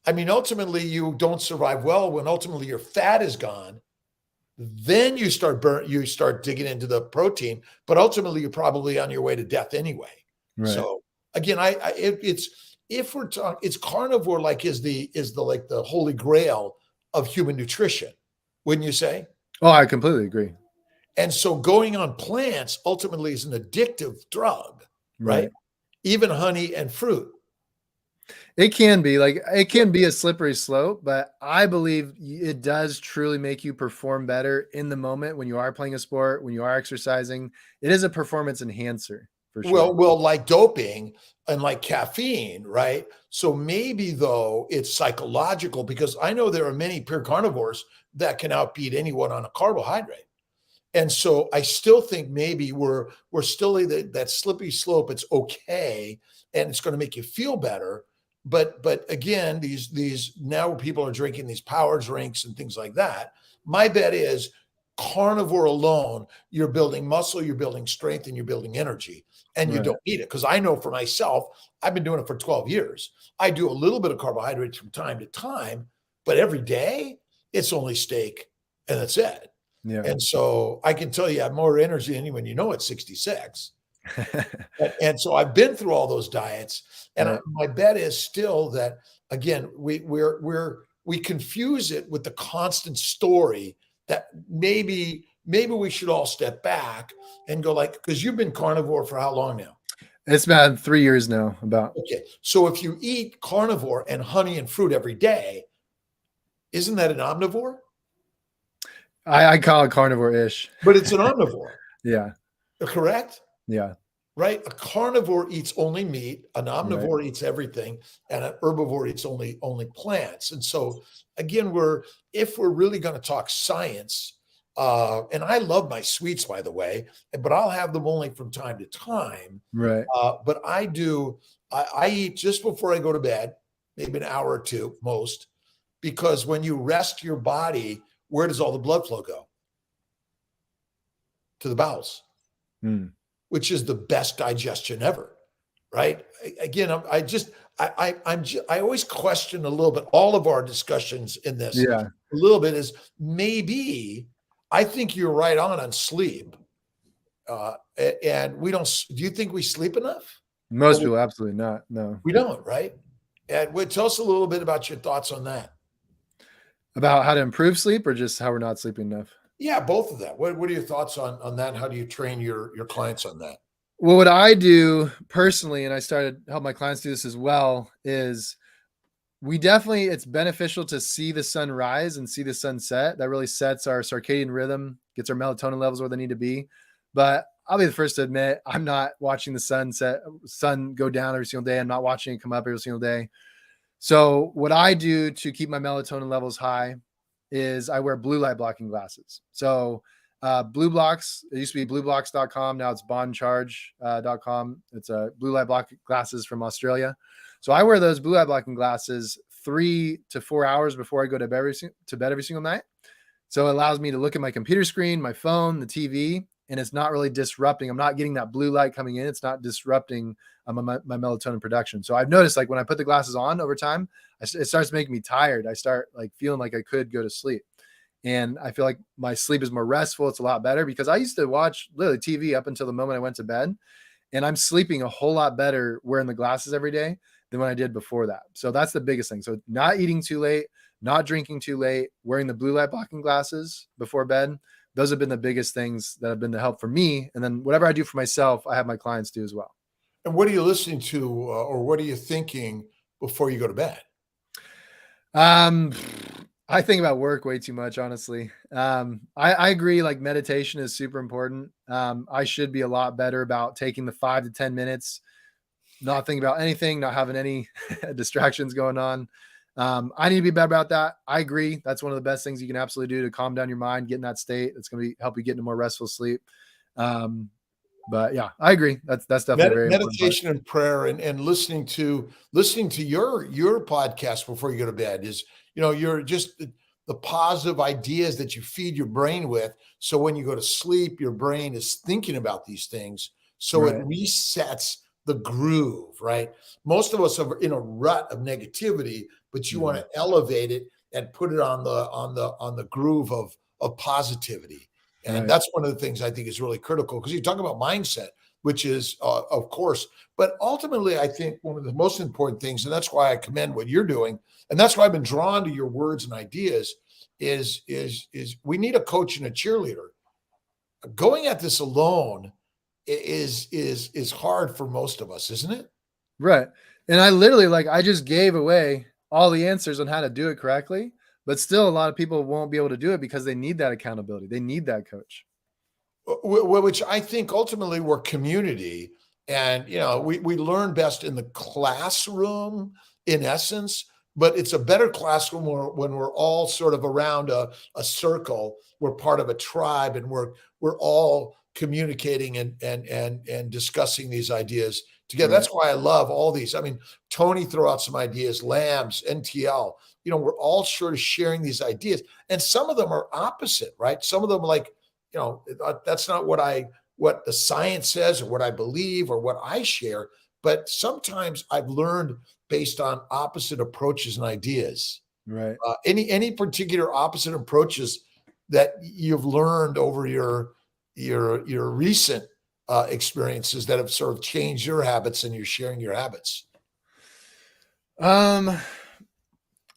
I mean, ultimately, you don't survive well when ultimately your fat is gone. Then you start digging into the protein, but ultimately you're probably on your way to death anyway. Right. So again, it's if we're talking, it's carnivore like is the like the holy grail of human nutrition, wouldn't you say? Oh, I completely agree. And so going on plants ultimately is an addictive drug, right? Right. Even honey and fruit. It can be like it can be a slippery slope, but I believe it does truly make you perform better in the moment when you are playing a sport, when you are exercising. It is a performance enhancer for sure. Well, like doping and like caffeine, right? So maybe though it's psychological because I know there are many pure carnivores that can outbeat anyone on a carbohydrate. And so I still think maybe we're still in that slippery slope. It's okay, and it's going to make you feel better. But again, these now people are drinking these power drinks and things like that. My bet is carnivore alone, you're building muscle, you're building strength, and you're building energy, and you Right. don't need it. Because I know for myself, I've been doing it for 12 years. I do a little bit of carbohydrates from time to time, but every day it's only steak and that's it. Yeah. And so I can tell you I have more energy than anyone you know at 66. And so I've been through all those diets. And Right. my bet is still that, again, we confuse it with the constant story that maybe we should all step back and go like, because you've been carnivore for how long now? It's been 3 years now about. Okay. So if you eat carnivore and honey and fruit every day, isn't that an omnivore? I call it carnivore-ish. But it's an omnivore, Yeah. correct? Yeah. Right? A carnivore eats only meat, an Right. omnivore eats everything, and an herbivore eats only plants. And so again, if we're really going to talk science, and I love my sweets, by the way, but I'll have them only from time to time. Right. But I eat just before I go to bed, maybe an hour or two most, because when you rest your body, where does all the blood flow go? To the bowels. Mm. Which is the best digestion ever, right? Again, I always question a little bit all of our discussions in this. Yeah. A little bit is maybe I think you're right on sleep, and we don't. Do you think we sleep enough? Most people absolutely not. No. We don't, right? And tell us a little bit about your thoughts on that. About how to improve sleep or just how we're not sleeping enough? Yeah, both of that. What are your thoughts on that? How do you train your clients on that? Well, what I do personally, and I started help my clients do this as well, is it's beneficial to see the sun rise and see the sun set. That really sets our circadian rhythm, gets our melatonin levels where they need to be. But I'll be the first to admit, I'm not watching the sun go down every single day. I'm not watching it come up every single day. So what I do to keep my melatonin levels high is I wear blue light blocking glasses. So Blue Blocks, it used to be blueblocks.com. Now it's bondcharge.com. It's blue light block glasses from Australia. So I wear those blue light blocking glasses 3 to 4 hours before I go to bed every single night. So it allows me to look at my computer screen, my phone, the TV, and it's not really disrupting. I'm not getting that blue light coming in. It's not disrupting my melatonin production. So I've noticed like when I put the glasses on over time, it starts making me tired. I start like feeling like I could go to sleep. And I feel like my sleep is more restful. It's a lot better because I used to watch literally TV up until the moment I went to bed. And I'm sleeping a whole lot better wearing the glasses every day than when I did before that. So that's the biggest thing. So not eating too late, not drinking too late, wearing the blue light blocking glasses before bed. Those have been the biggest things that have been the help for me. And then whatever I do for myself, I have my clients do as well. And what are you listening to, or what are you thinking before you go to bed? I think about work way too much, honestly. I agree. Like meditation is super important. I should be a lot better about taking the 5 to 10 minutes, not thinking about anything, not having any distractions going on. I need to be better about that. I agree. That's one of the best things you can absolutely do to calm down your mind, get in that state. It's going to help you get into more restful sleep. But yeah, I agree. That's definitely a very important part. Meditation and prayer and listening to your podcast before you go to bed is, you're just the positive ideas that you feed your brain with. So when you go to sleep, your brain is thinking about these things. So it Right. resets the groove, right? Most of us are in a rut of negativity, but you want to elevate it and put it on the groove of positivity. And Right. that's one of the things I think is really critical, because you talk about mindset, which is, of course, but ultimately, I think one of the most important things, and that's why I commend what you're doing, and that's why I've been drawn to your words and ideas, is we need a coach and a cheerleader. Going at this alone is hard for most of us, isn't it? Right. And I literally, like, I just gave away all the answers on how to do it correctly, but still a lot of people won't be able to do it because they need that accountability. They need that coach. Which I think ultimately we're community, and we learn best in the classroom in essence, but it's a better classroom when we're all sort of around a circle. We're part of a tribe, and we're all communicating and discussing these ideas together. Right. That's why I love all these. I mean, Tony throw out some ideas, Lambs, NTL. We're all sort of sharing these ideas, and some of them are opposite, right? Some of them, like, that's not what the science says or what I believe or what I share. But sometimes I've learned based on opposite approaches and ideas. Right. Any particular opposite approaches that you've learned over your recent experiences that have sort of changed your habits, and you're sharing your habits? Um,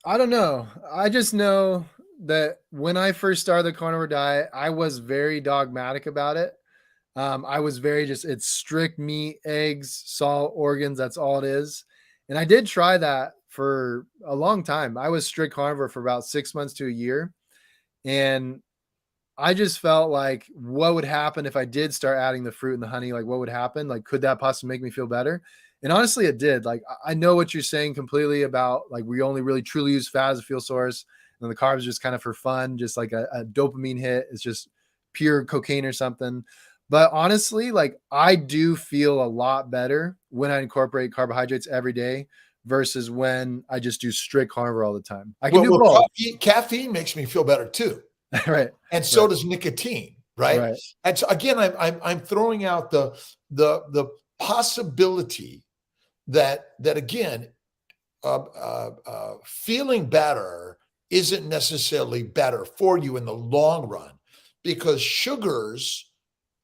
I don't know. I just know that when I first started the carnivore diet, I was very dogmatic about it. I was very it's strict meat, eggs, salt, organs. That's all it is. And I did try that for a long time. I was strict carnivore for about 6 months to a year. And I just felt like, what would happen if I did start adding the fruit and the honey? Like, what would happen? Like, could that possibly make me feel better? And honestly, it did. Like, I know what you're saying completely about, like, we only really truly use fat as a fuel source, and the carbs just kind of for fun, just like a dopamine hit. It's just pure cocaine or something. But honestly, like, I do feel a lot better when I incorporate carbohydrates every day versus when I just do strict carnivore all the time. I can do Well, both. caffeine makes me feel better too. Right. And so Right. does nicotine, right? Right. And so again, I'm throwing out the possibility that again, feeling better isn't necessarily better for you in the long run, because sugars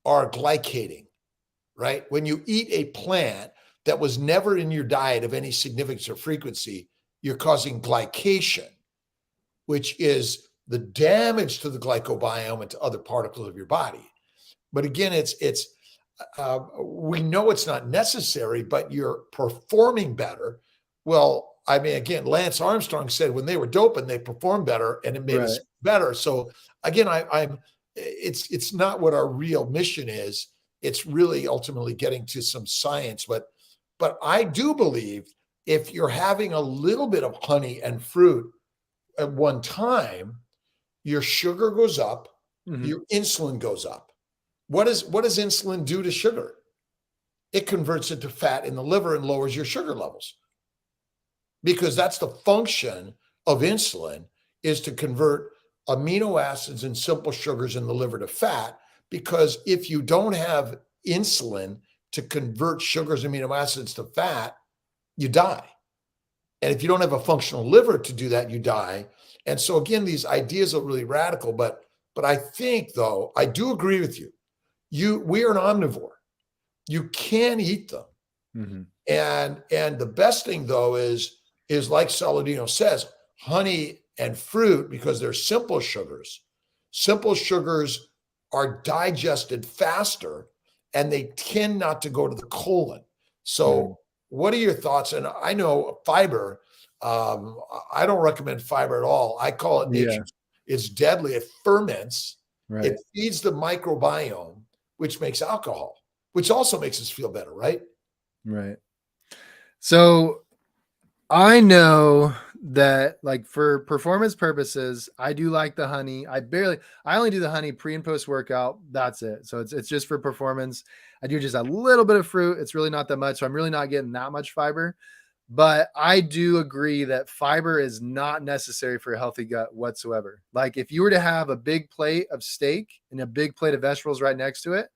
are glycating, right? When you eat a plant that was never in your diet of any significance or frequency, you're causing glycation, which is the damage to the glycobiome and to other particles of your body. But again, we know it's not necessary, but you're performing better. Well, I mean, again, Lance Armstrong said when they were doping, they performed better, and it made us Right. better. So again, it's not what our real mission is. It's really ultimately getting to some science. But I do believe if you're having a little bit of honey and fruit at one time, your sugar goes up, Mhm. your insulin goes up. What does insulin do to sugar? It converts it to fat in the liver and lowers your sugar levels, because that's the function of insulin, is to convert amino acids and simple sugars in the liver to fat. Because if you don't have insulin to convert sugars and amino acids to fat, you die. And if you don't have a functional liver to do that, you die. And so again, these ideas are really radical, but I think, though, I do agree with you. We are an omnivore. You can eat them. Mhm. And the best thing, though, is like Saladino says, honey and fruit, because they're simple sugars. Simple sugars are digested faster, and they tend not to go to the colon. Mhm. So what are your thoughts? And I know fiber, I don't recommend fiber at all. I call it Yeah. nature's, it's deadly. It ferments, Right. it feeds the microbiome, which makes alcohol, which also makes us feel better, right? Right. So I know that, like, for performance purposes, I do like the honey. I only do the honey pre and post workout. That's it. So it's just for performance. I do just a little bit of fruit. It's really not that much. So I'm really not getting that much fiber. But I do agree that fiber is not necessary for a healthy gut whatsoever. Like if you were to have a big plate of steak and a big plate of vegetables right next to it,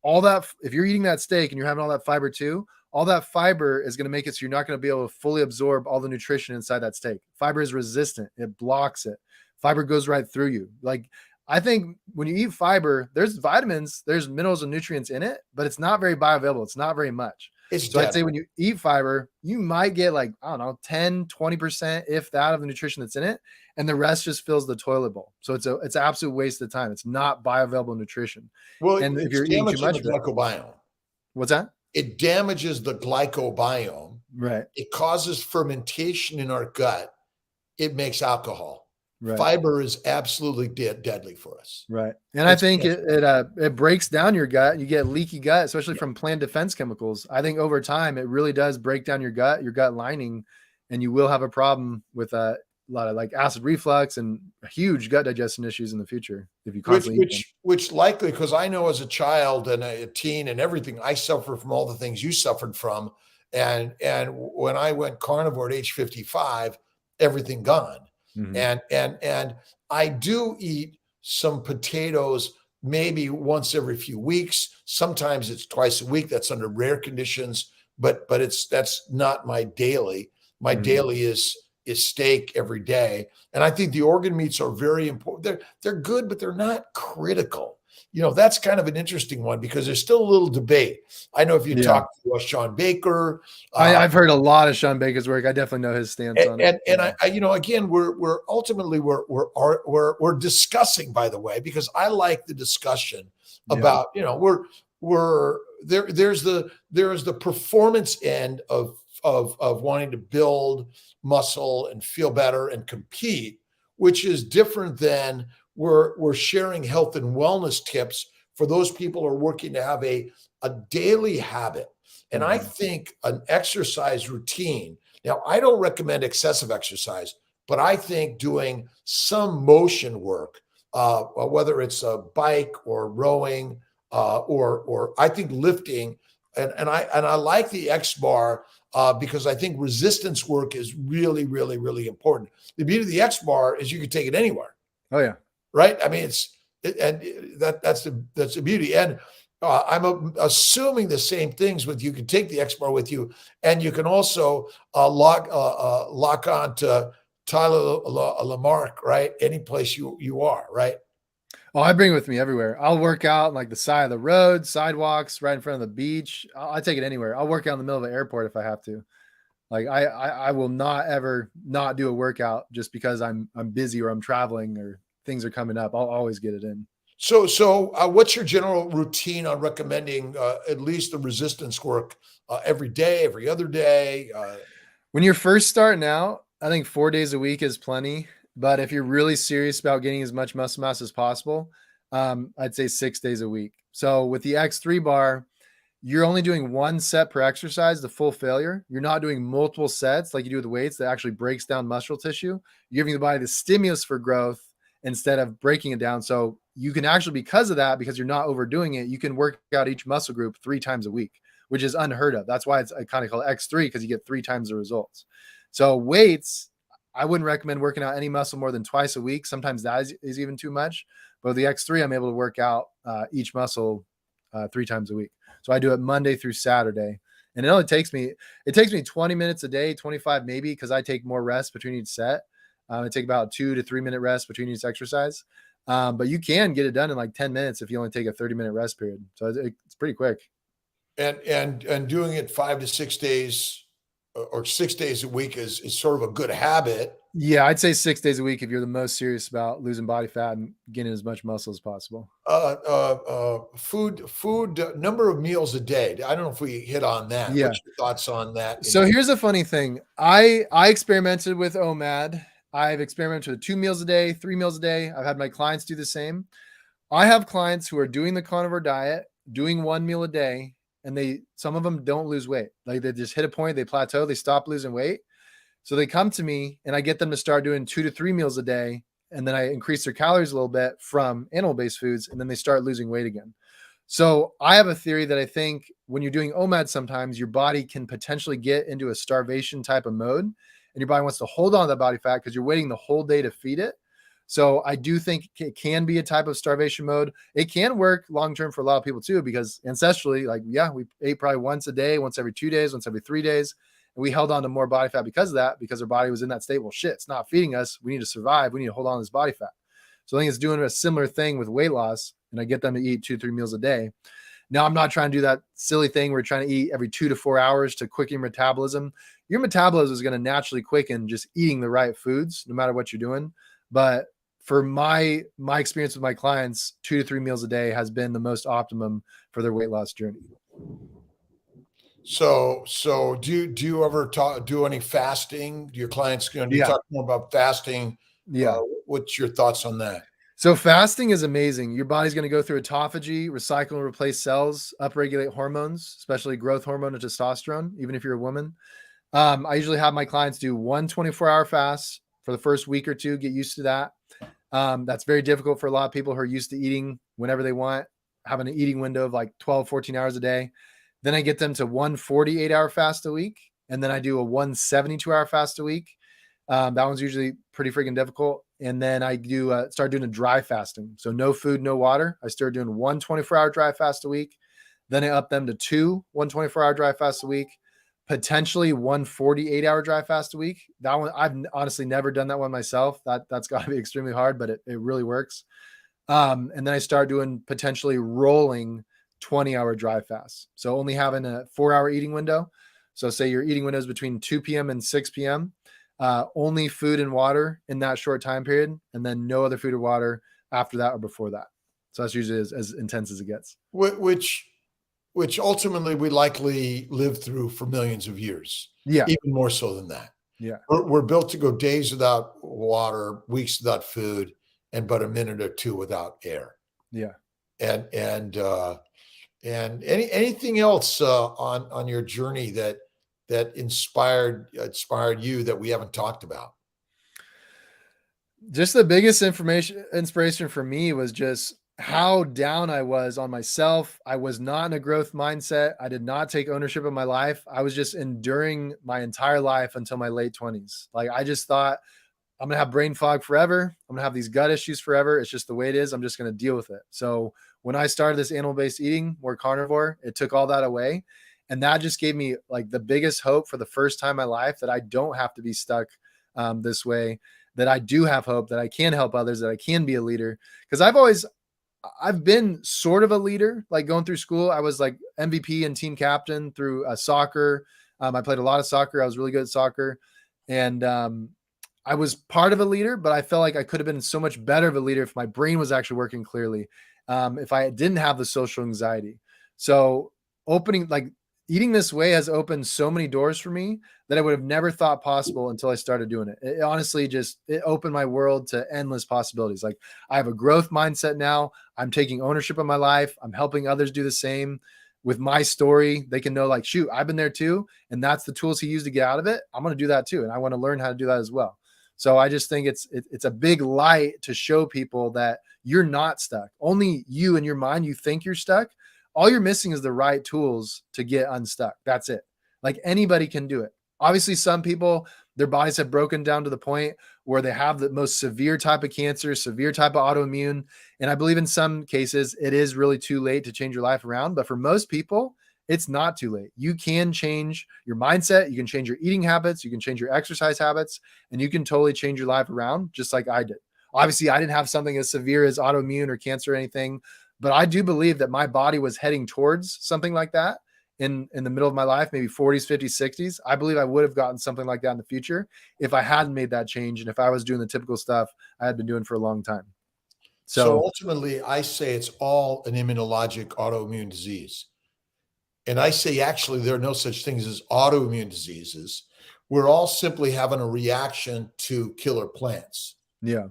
all that, if you're eating that steak and you're having all that fiber too, all that fiber is going to make it so you're not going to be able to fully absorb all the nutrition inside that steak. Fiber is resistant. It blocks it. Fiber goes right through you. Like I think when you eat fiber, there's vitamins, there's minerals and nutrients in it, but it's not very bioavailable. It's not very much. It's So I'd dead. say when you eat fiber, you might get like, I don't know, 10, 20%, if that, of the nutrition that's in it. And the rest just fills the toilet bowl. So it's an absolute waste of time. It's not bioavailable nutrition. Well, And if it's you're eating too damaging much the of it, glycobiome. what's that? It damages the glycobiome. Right. It causes fermentation in our gut. It makes alcohol. Right. Fiber is absolutely deadly for us. Right. And I think it breaks down your gut. You get leaky gut, especially from plant defense chemicals. I think over time, it really does break down your gut lining, and you will have a problem with a lot of like acid reflux and huge gut digestion issues in the future if you constantly eat them. Which likely, because I know as a child and a teen and everything, I suffer from all the things you suffered from. And when I went carnivore at age 55, everything gone. Mhm. And I do eat some potatoes maybe once every few weeks. Sometimes it's twice a week. That's under rare conditions, but that's not my daily. My Mhm. daily is steak every day. And I think the organ meats are very important. They're good, but they're not critical. You know, that's kind of an interesting one because there's still a little debate. I know if you Yeah. talk to Sean Baker, I've heard a lot of Sean Baker's work. I definitely know his stance on it. and I you know, again, we're ultimately we're discussing, by the way, because I like the discussion about, you know, we're there's the performance end of wanting to build muscle and feel better and compete, which is different than we're sharing health and wellness tips for those people who are working to have a daily habit. And I think an exercise routine. Now, I don't recommend excessive exercise, but I think doing some motion work, whether it's a bike or rowing, or I think lifting, and I like the X bar because I think resistance work is really, really, really important. The beauty of the X bar is you can take it anywhere. Oh yeah. Right. I mean, that's the beauty. And I'm assuming the same things with you can take the X bar with you, and you can also lock on to Tyler Lamarche, right? Any place you are, right? Oh, I bring it with me everywhere. I'll work out on like the side of the road, sidewalks, right in front of the beach. I take it anywhere. I'll work out in the middle of the airport if I have to. Like I will not ever not do a workout just because I'm busy or I'm traveling or things are coming up. I'll always get it in. So what's your general routine on recommending at least the resistance work every day, every other day? When you're first starting out, I think 4 days a week is plenty. But if you're really serious about getting as much muscle mass as possible, I'd say 6 days a week. So with the X3 bar, you're only doing one set per exercise, the full failure. You're not doing multiple sets like you do with weights that actually breaks down muscle tissue. You're giving the body the stimulus for growth instead of breaking it down. So you can actually, because of that, because you're not overdoing it, you can work out each muscle group 3 times a week, which is unheard of. That's why it's kind of called X3, because you get 3 times the results. So weights, I wouldn't recommend working out any muscle more than twice a week. Sometimes that is even too much. But with the X3, I'm able to work out each muscle 3 times a week. So I do it Monday through Saturday. And it takes me 20 minutes a day, 25 maybe, because I take more rest between each set. I take about 2 to 3 minute rest between each exercise. But you can get it done in like 10 minutes if you only take a 30-minute rest period. So it's pretty quick. And doing it 5 to 6 days or 6 days a week is sort of a good habit. Yeah, I'd say 6 days a week if you're the most serious about losing body fat and getting as much muscle as possible. Food number of meals a day. I don't know if we hit on that. Yeah. What's your thoughts on that? So here's a funny thing. I experimented with OMAD. I've experimented with 2 meals a day, 3 meals a day. I've had my clients do the same. I have clients who are doing the carnivore diet, doing 1 meal a day, and some of them don't lose weight. Like they just hit a point, they plateau, they stop losing weight. So they come to me and I get them to start doing 2 to 3 meals a day. And then I increase their calories a little bit from animal-based foods, and then they start losing weight again. So I have a theory that I think when you're doing OMAD, sometimes your body can potentially get into a starvation type of mode, and your body wants to hold on to that body fat because you're waiting the whole day to feed it. So I do think it can be a type of starvation mode. It can work long term for a lot of people too, because ancestrally, like, yeah, we ate probably once a day, once every 2 days, once every 3 days. And we held on to more body fat because of that, because our body was in that state. Well, shit, it's not feeding us. We need to survive. We need to hold on to this body fat. So I think it's doing a similar thing with weight loss. And I get them to eat 2-3 meals a day. Now, I'm not trying to do that silly thing where you're trying to eat every 2 to 4 hours to quicken your metabolism. Your metabolism is going to naturally quicken just eating the right foods, no matter what you're doing. But for my experience with my clients, 2 to 3 meals a day has been the most optimum for their weight loss journey. So do you ever do any fasting? Do your clients, do you Yeah. talk more about fasting? Yeah. What's your thoughts on that? So fasting is amazing. Your body's going to go through autophagy, recycle and replace cells, upregulate hormones, especially growth hormone and testosterone, even if you're a woman. I usually have my clients do 1 24-hour fast for the first week or two, get used to that. That's very difficult for a lot of people who are used to eating whenever they want, having an eating window of like 12, 14 hours a day. Then I get them to 1 48-hour fast a week. And then I do a 1 72-hour fast a week. That one's usually pretty freaking difficult. And then I do start doing a dry fasting. So no food, no water. I started doing 1 24-hour dry fast a week. Then I up them to 2 1 24-hour dry fasts a week, potentially 1 48-hour dry fast a week. That one, I've honestly never done that one myself. That's got to be extremely hard, but it really works. And then I start doing potentially rolling 20-hour dry fasts. So only having a 4-hour eating window. So say your eating window is between 2 p.m. and 6 p.m. Only food and water in that short time period, and then no other food or water after that or before that. So that's usually as intense as it gets. Which ultimately we likely lived through for millions of years. Yeah. Even more so than that. Yeah. We're built to go days without water, weeks without food, and but a minute or two without air. Yeah. And anything else on your journey that inspired you that we haven't talked about? Just the biggest inspiration for me was just how down I was on myself. I was not in a growth mindset. I did not take ownership of my life. I was just enduring my entire life until my late 20s. Like, I just thought, I'm going to have brain fog forever. I'm going to have these gut issues forever. It's just the way it is. I'm just going to deal with it. So when I started this animal-based eating, more carnivore, it took all that away. And that just gave me like the biggest hope for the first time in my life that I don't have to be stuck this way, that I do have hope, that I can help others, that I can be a leader. Because I've been sort of a leader, like going through school. I was like MVP and team captain through soccer. I played a lot of soccer. I was really good at soccer. And I was part of a leader, but I felt like I could have been so much better of a leader if my brain was actually working clearly, if I didn't have the social anxiety. So eating this way has opened so many doors for me that I would have never thought possible until I started doing it. It honestly it opened my world to endless possibilities. Like, I have a growth mindset now. I'm taking ownership of my life. I'm helping others do the same. With my story, they can know, like, shoot, I've been there too. And that's the tools he used to get out of it. I'm going to do that too. And I want to learn how to do that as well. So I just think it's a big light to show people that you're not stuck. Only you in your mind, you think you're stuck. All you're missing is the right tools to get unstuck. That's it. Like, anybody can do it. Obviously, some people, their bodies have broken down to the point where they have the most severe type of cancer, severe type of autoimmune. And I believe in some cases, it is really too late to change your life around. But for most people, it's not too late. You can change your mindset. You can change your eating habits. You can change your exercise habits, and you can totally change your life around just like I did. Obviously, I didn't have something as severe as autoimmune or cancer or anything, but I do believe that my body was heading towards something like that in the middle of my life, maybe 40s, 50s, 60s. I believe I would have gotten something like that in the future if I hadn't made that change and if I was doing the typical stuff I had been doing for a long time. So ultimately, I say it's all an immunologic autoimmune disease. And I say, actually, there are no such things as autoimmune diseases. We're all simply having a reaction to killer plants. Yeah.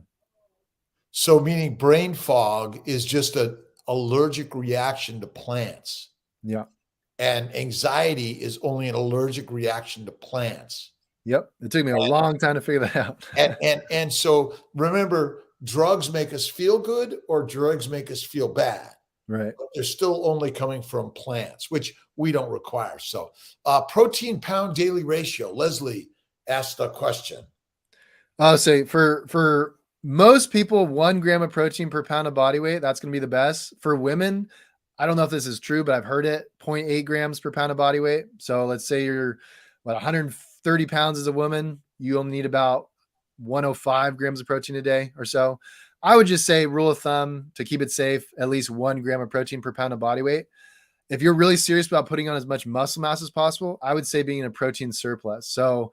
So meaning brain fog is just an allergic reaction to plants. Yeah. And anxiety is only an allergic reaction to plants. Yep. It took me a long time to figure that out. and so remember, drugs make us feel good or drugs make us feel bad. Right. but they're still only coming from plants, which we don't require. So, protein pound daily ratio. Leslie asked a question. I'll say for most people, 1 gram of protein per pound of body weight, that's going to be the best. For women, I don't know if this is true, but I've heard it, 0.8 grams per pound of body weight. So let's say you're 130 pounds as a woman, you only need about 105 grams of protein a day or so. I would just say, rule of thumb, to keep it safe, at least 1 gram of protein per pound of body weight. If you're really serious about putting on as much muscle mass as possible, I would say being in a protein surplus. So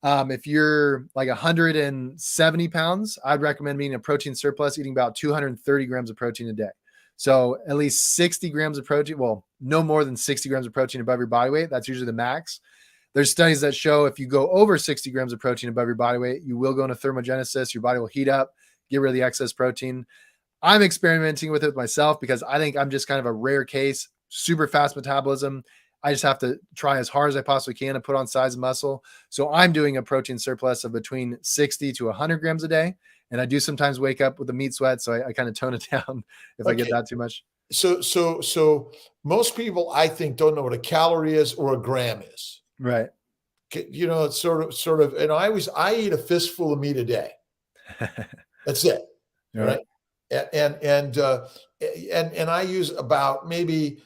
if you're like 170 pounds, I'd recommend being a protein surplus, eating about 230 grams of protein a day. So at least 60 grams of protein, well, no more than 60 grams of protein above your body weight. That's usually the max. There's studies that show if you go over 60 grams of protein above your body weight, you will go into thermogenesis. Your body will heat up, get rid of the excess protein. I'm experimenting with it myself because I think I'm just kind of a rare case, super fast metabolism. I just have to try as hard as I possibly can to put on size and muscle. So I'm doing a protein surplus of between 60 to 100 grams a day. And I do sometimes wake up with a meat sweat. So I kind of tone it down if I get that too much. So most people, I think, don't know what a calorie is or a gram is. Right. You know, it's sort of, and I eat a fistful of meat a day. That's it. Right. And I use about maybe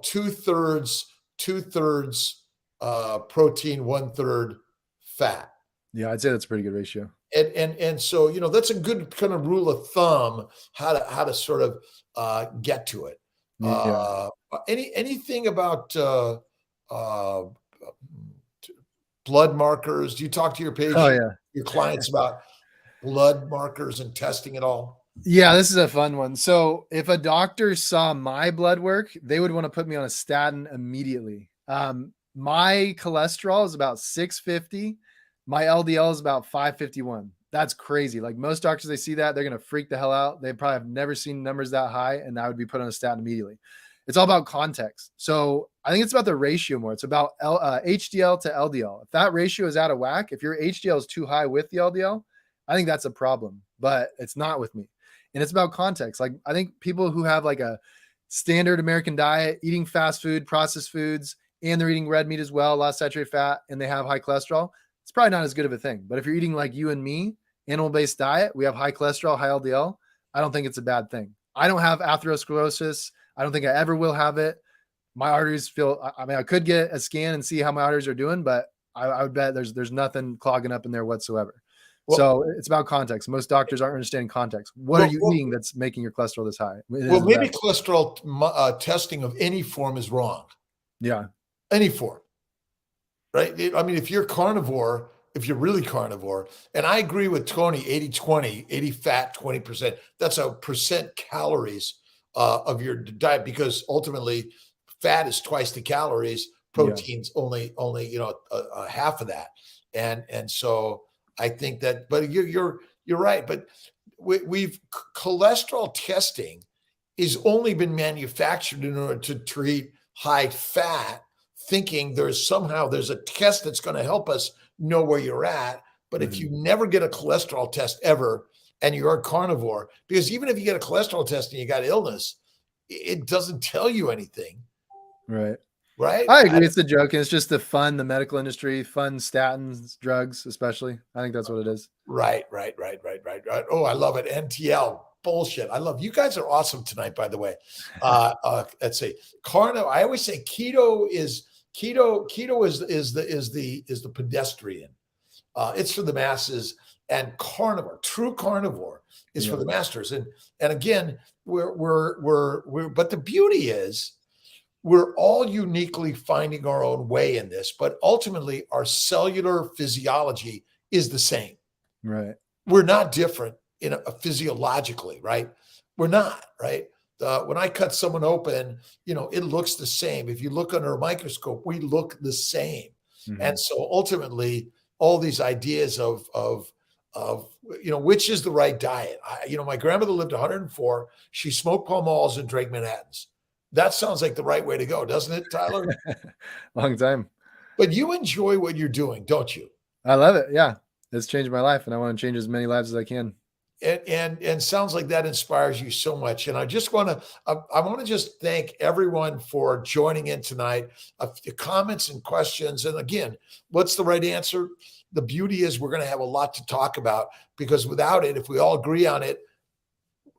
two-thirds protein, 1/3 fat. Yeah, I'd say that's a pretty good ratio. And so, you know, that's a good kind of rule of thumb how to sort of get to it. Yeah. Anything about blood markers? Do you talk to your Oh, patient, yeah. your clients about blood markers and testing it all? Yeah, this is a fun one. So if a doctor saw my blood work, they would want to put me on a statin immediately. My cholesterol is about 650. My LDL is about 551. That's crazy. Like most doctors, they see that, they're going to freak the hell out. They probably have never seen numbers that high, and I would be put on a statin immediately. It's all about context. So I think it's about the ratio more. It's about HDL to LDL. If that ratio is out of whack, if your HDL is too high with the LDL, I think that's a problem, but it's not with me. And it's about context. Like I think people who have like a standard American diet, eating fast food, processed foods, and they're eating red meat as well, a lot of saturated fat, and they have high cholesterol, it's probably not as good of a thing. But if you're eating like you and me, animal-based diet, we have high cholesterol, high LDL, I don't think it's a bad thing. I don't have atherosclerosis. I don't think I ever will have it. My arteries feel, I mean, I could get a scan and see how my arteries are doing, but I would bet there's nothing clogging up in there whatsoever. Well, so it's about context. Most doctors aren't understanding context. What are you eating that's making your cholesterol this high? Well, maybe cholesterol testing of any form is wrong. Yeah. Any form. Right? I mean, if you're carnivore, if you're really carnivore, and I agree with Tony, 80-20, 80 fat, 20%, that's a percent calories of your diet, because ultimately fat is twice the calories, protein's only you know, a half of that. And so I think that, but you're right. But we've cholesterol testing is only been manufactured in order to treat high fat, thinking there's a test that's going to help us know where you're at. But if you never get a cholesterol test ever, and you're a carnivore, because even if you get a cholesterol test and you got illness, it doesn't tell you anything. Right. Right. I agree. It's a joke. And it's just the fun, the medical industry, fun statins, drugs, especially. I think that's what it is. Right. Oh, I love it. NTL bullshit. I love you guys are awesome tonight, by the way. Let's see. Carnivore. I always say keto is the pedestrian. It's for the masses, and carnivore, true carnivore, is for the masters. And again, we're but the beauty is we're all uniquely finding our own way in this, but ultimately our cellular physiology is the same. Right. We're not different physiologically, right? We're not, right? When I cut someone open, you know, it looks the same. If you look under a microscope, we look the same. And so ultimately, all these ideas of you know, which is the right diet. You know, my grandmother lived 104. She smoked Pall Malls and drank Manhattans. That sounds like the right way to go, doesn't it, Tyler? Long time. But you enjoy what you're doing, don't you? I love it. Yeah. It's changed my life, and I want to change as many lives as I can. and sounds like that inspires you so much. And I just want to I want to just thank everyone for joining in tonight. Comments and questions. And again, what's the right answer? The beauty is we're going to have a lot to talk about, because without it, if we all agree on it,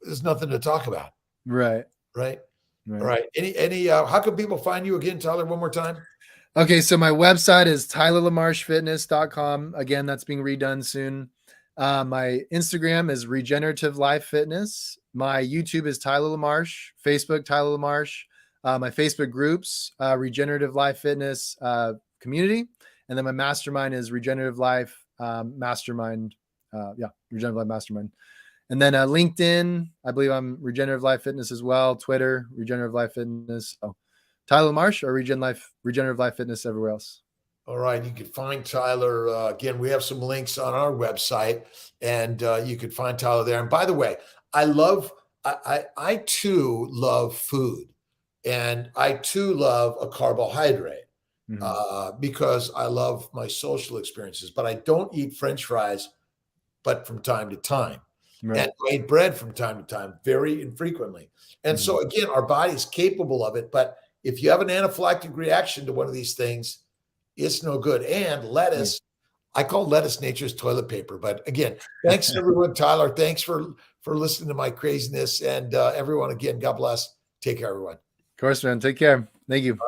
there's nothing to talk about. Right. Right. Right. All right. Any how can people find you again, Tyler, one more time? Okay, so my website is tylerlamarchefitness.com. Again, that's being redone soon. My Instagram is Regenerative Life Fitness. My YouTube is Tyler Lamarche. Facebook, Tyler Lamarche. My Facebook groups, Regenerative Life Fitness Community. And then my mastermind is Regenerative Life Mastermind. Regenerative Life Mastermind. And then LinkedIn, I believe I'm Regenerative Life Fitness as well. Twitter, Regenerative Life Fitness. So Tyler Lamarche or Regenerative Life Fitness everywhere else. All right. You can find Tyler. Again, we have some links on our website, and you can find Tyler there. And by the way, I too love food, and I too love a carbohydrate because I love my social experiences, but I don't eat French fries, but from time to time. Right. And I eat bread from time to time, very infrequently. And so again, our body's capable of it, but if you have an anaphylactic reaction to one of these things, it's no good. And lettuce, I call lettuce nature's toilet paper. But again, thanks everyone. Tyler, thanks for listening to my craziness. And everyone, again, God bless. Take care, everyone. Of course, man. Take care. Thank you.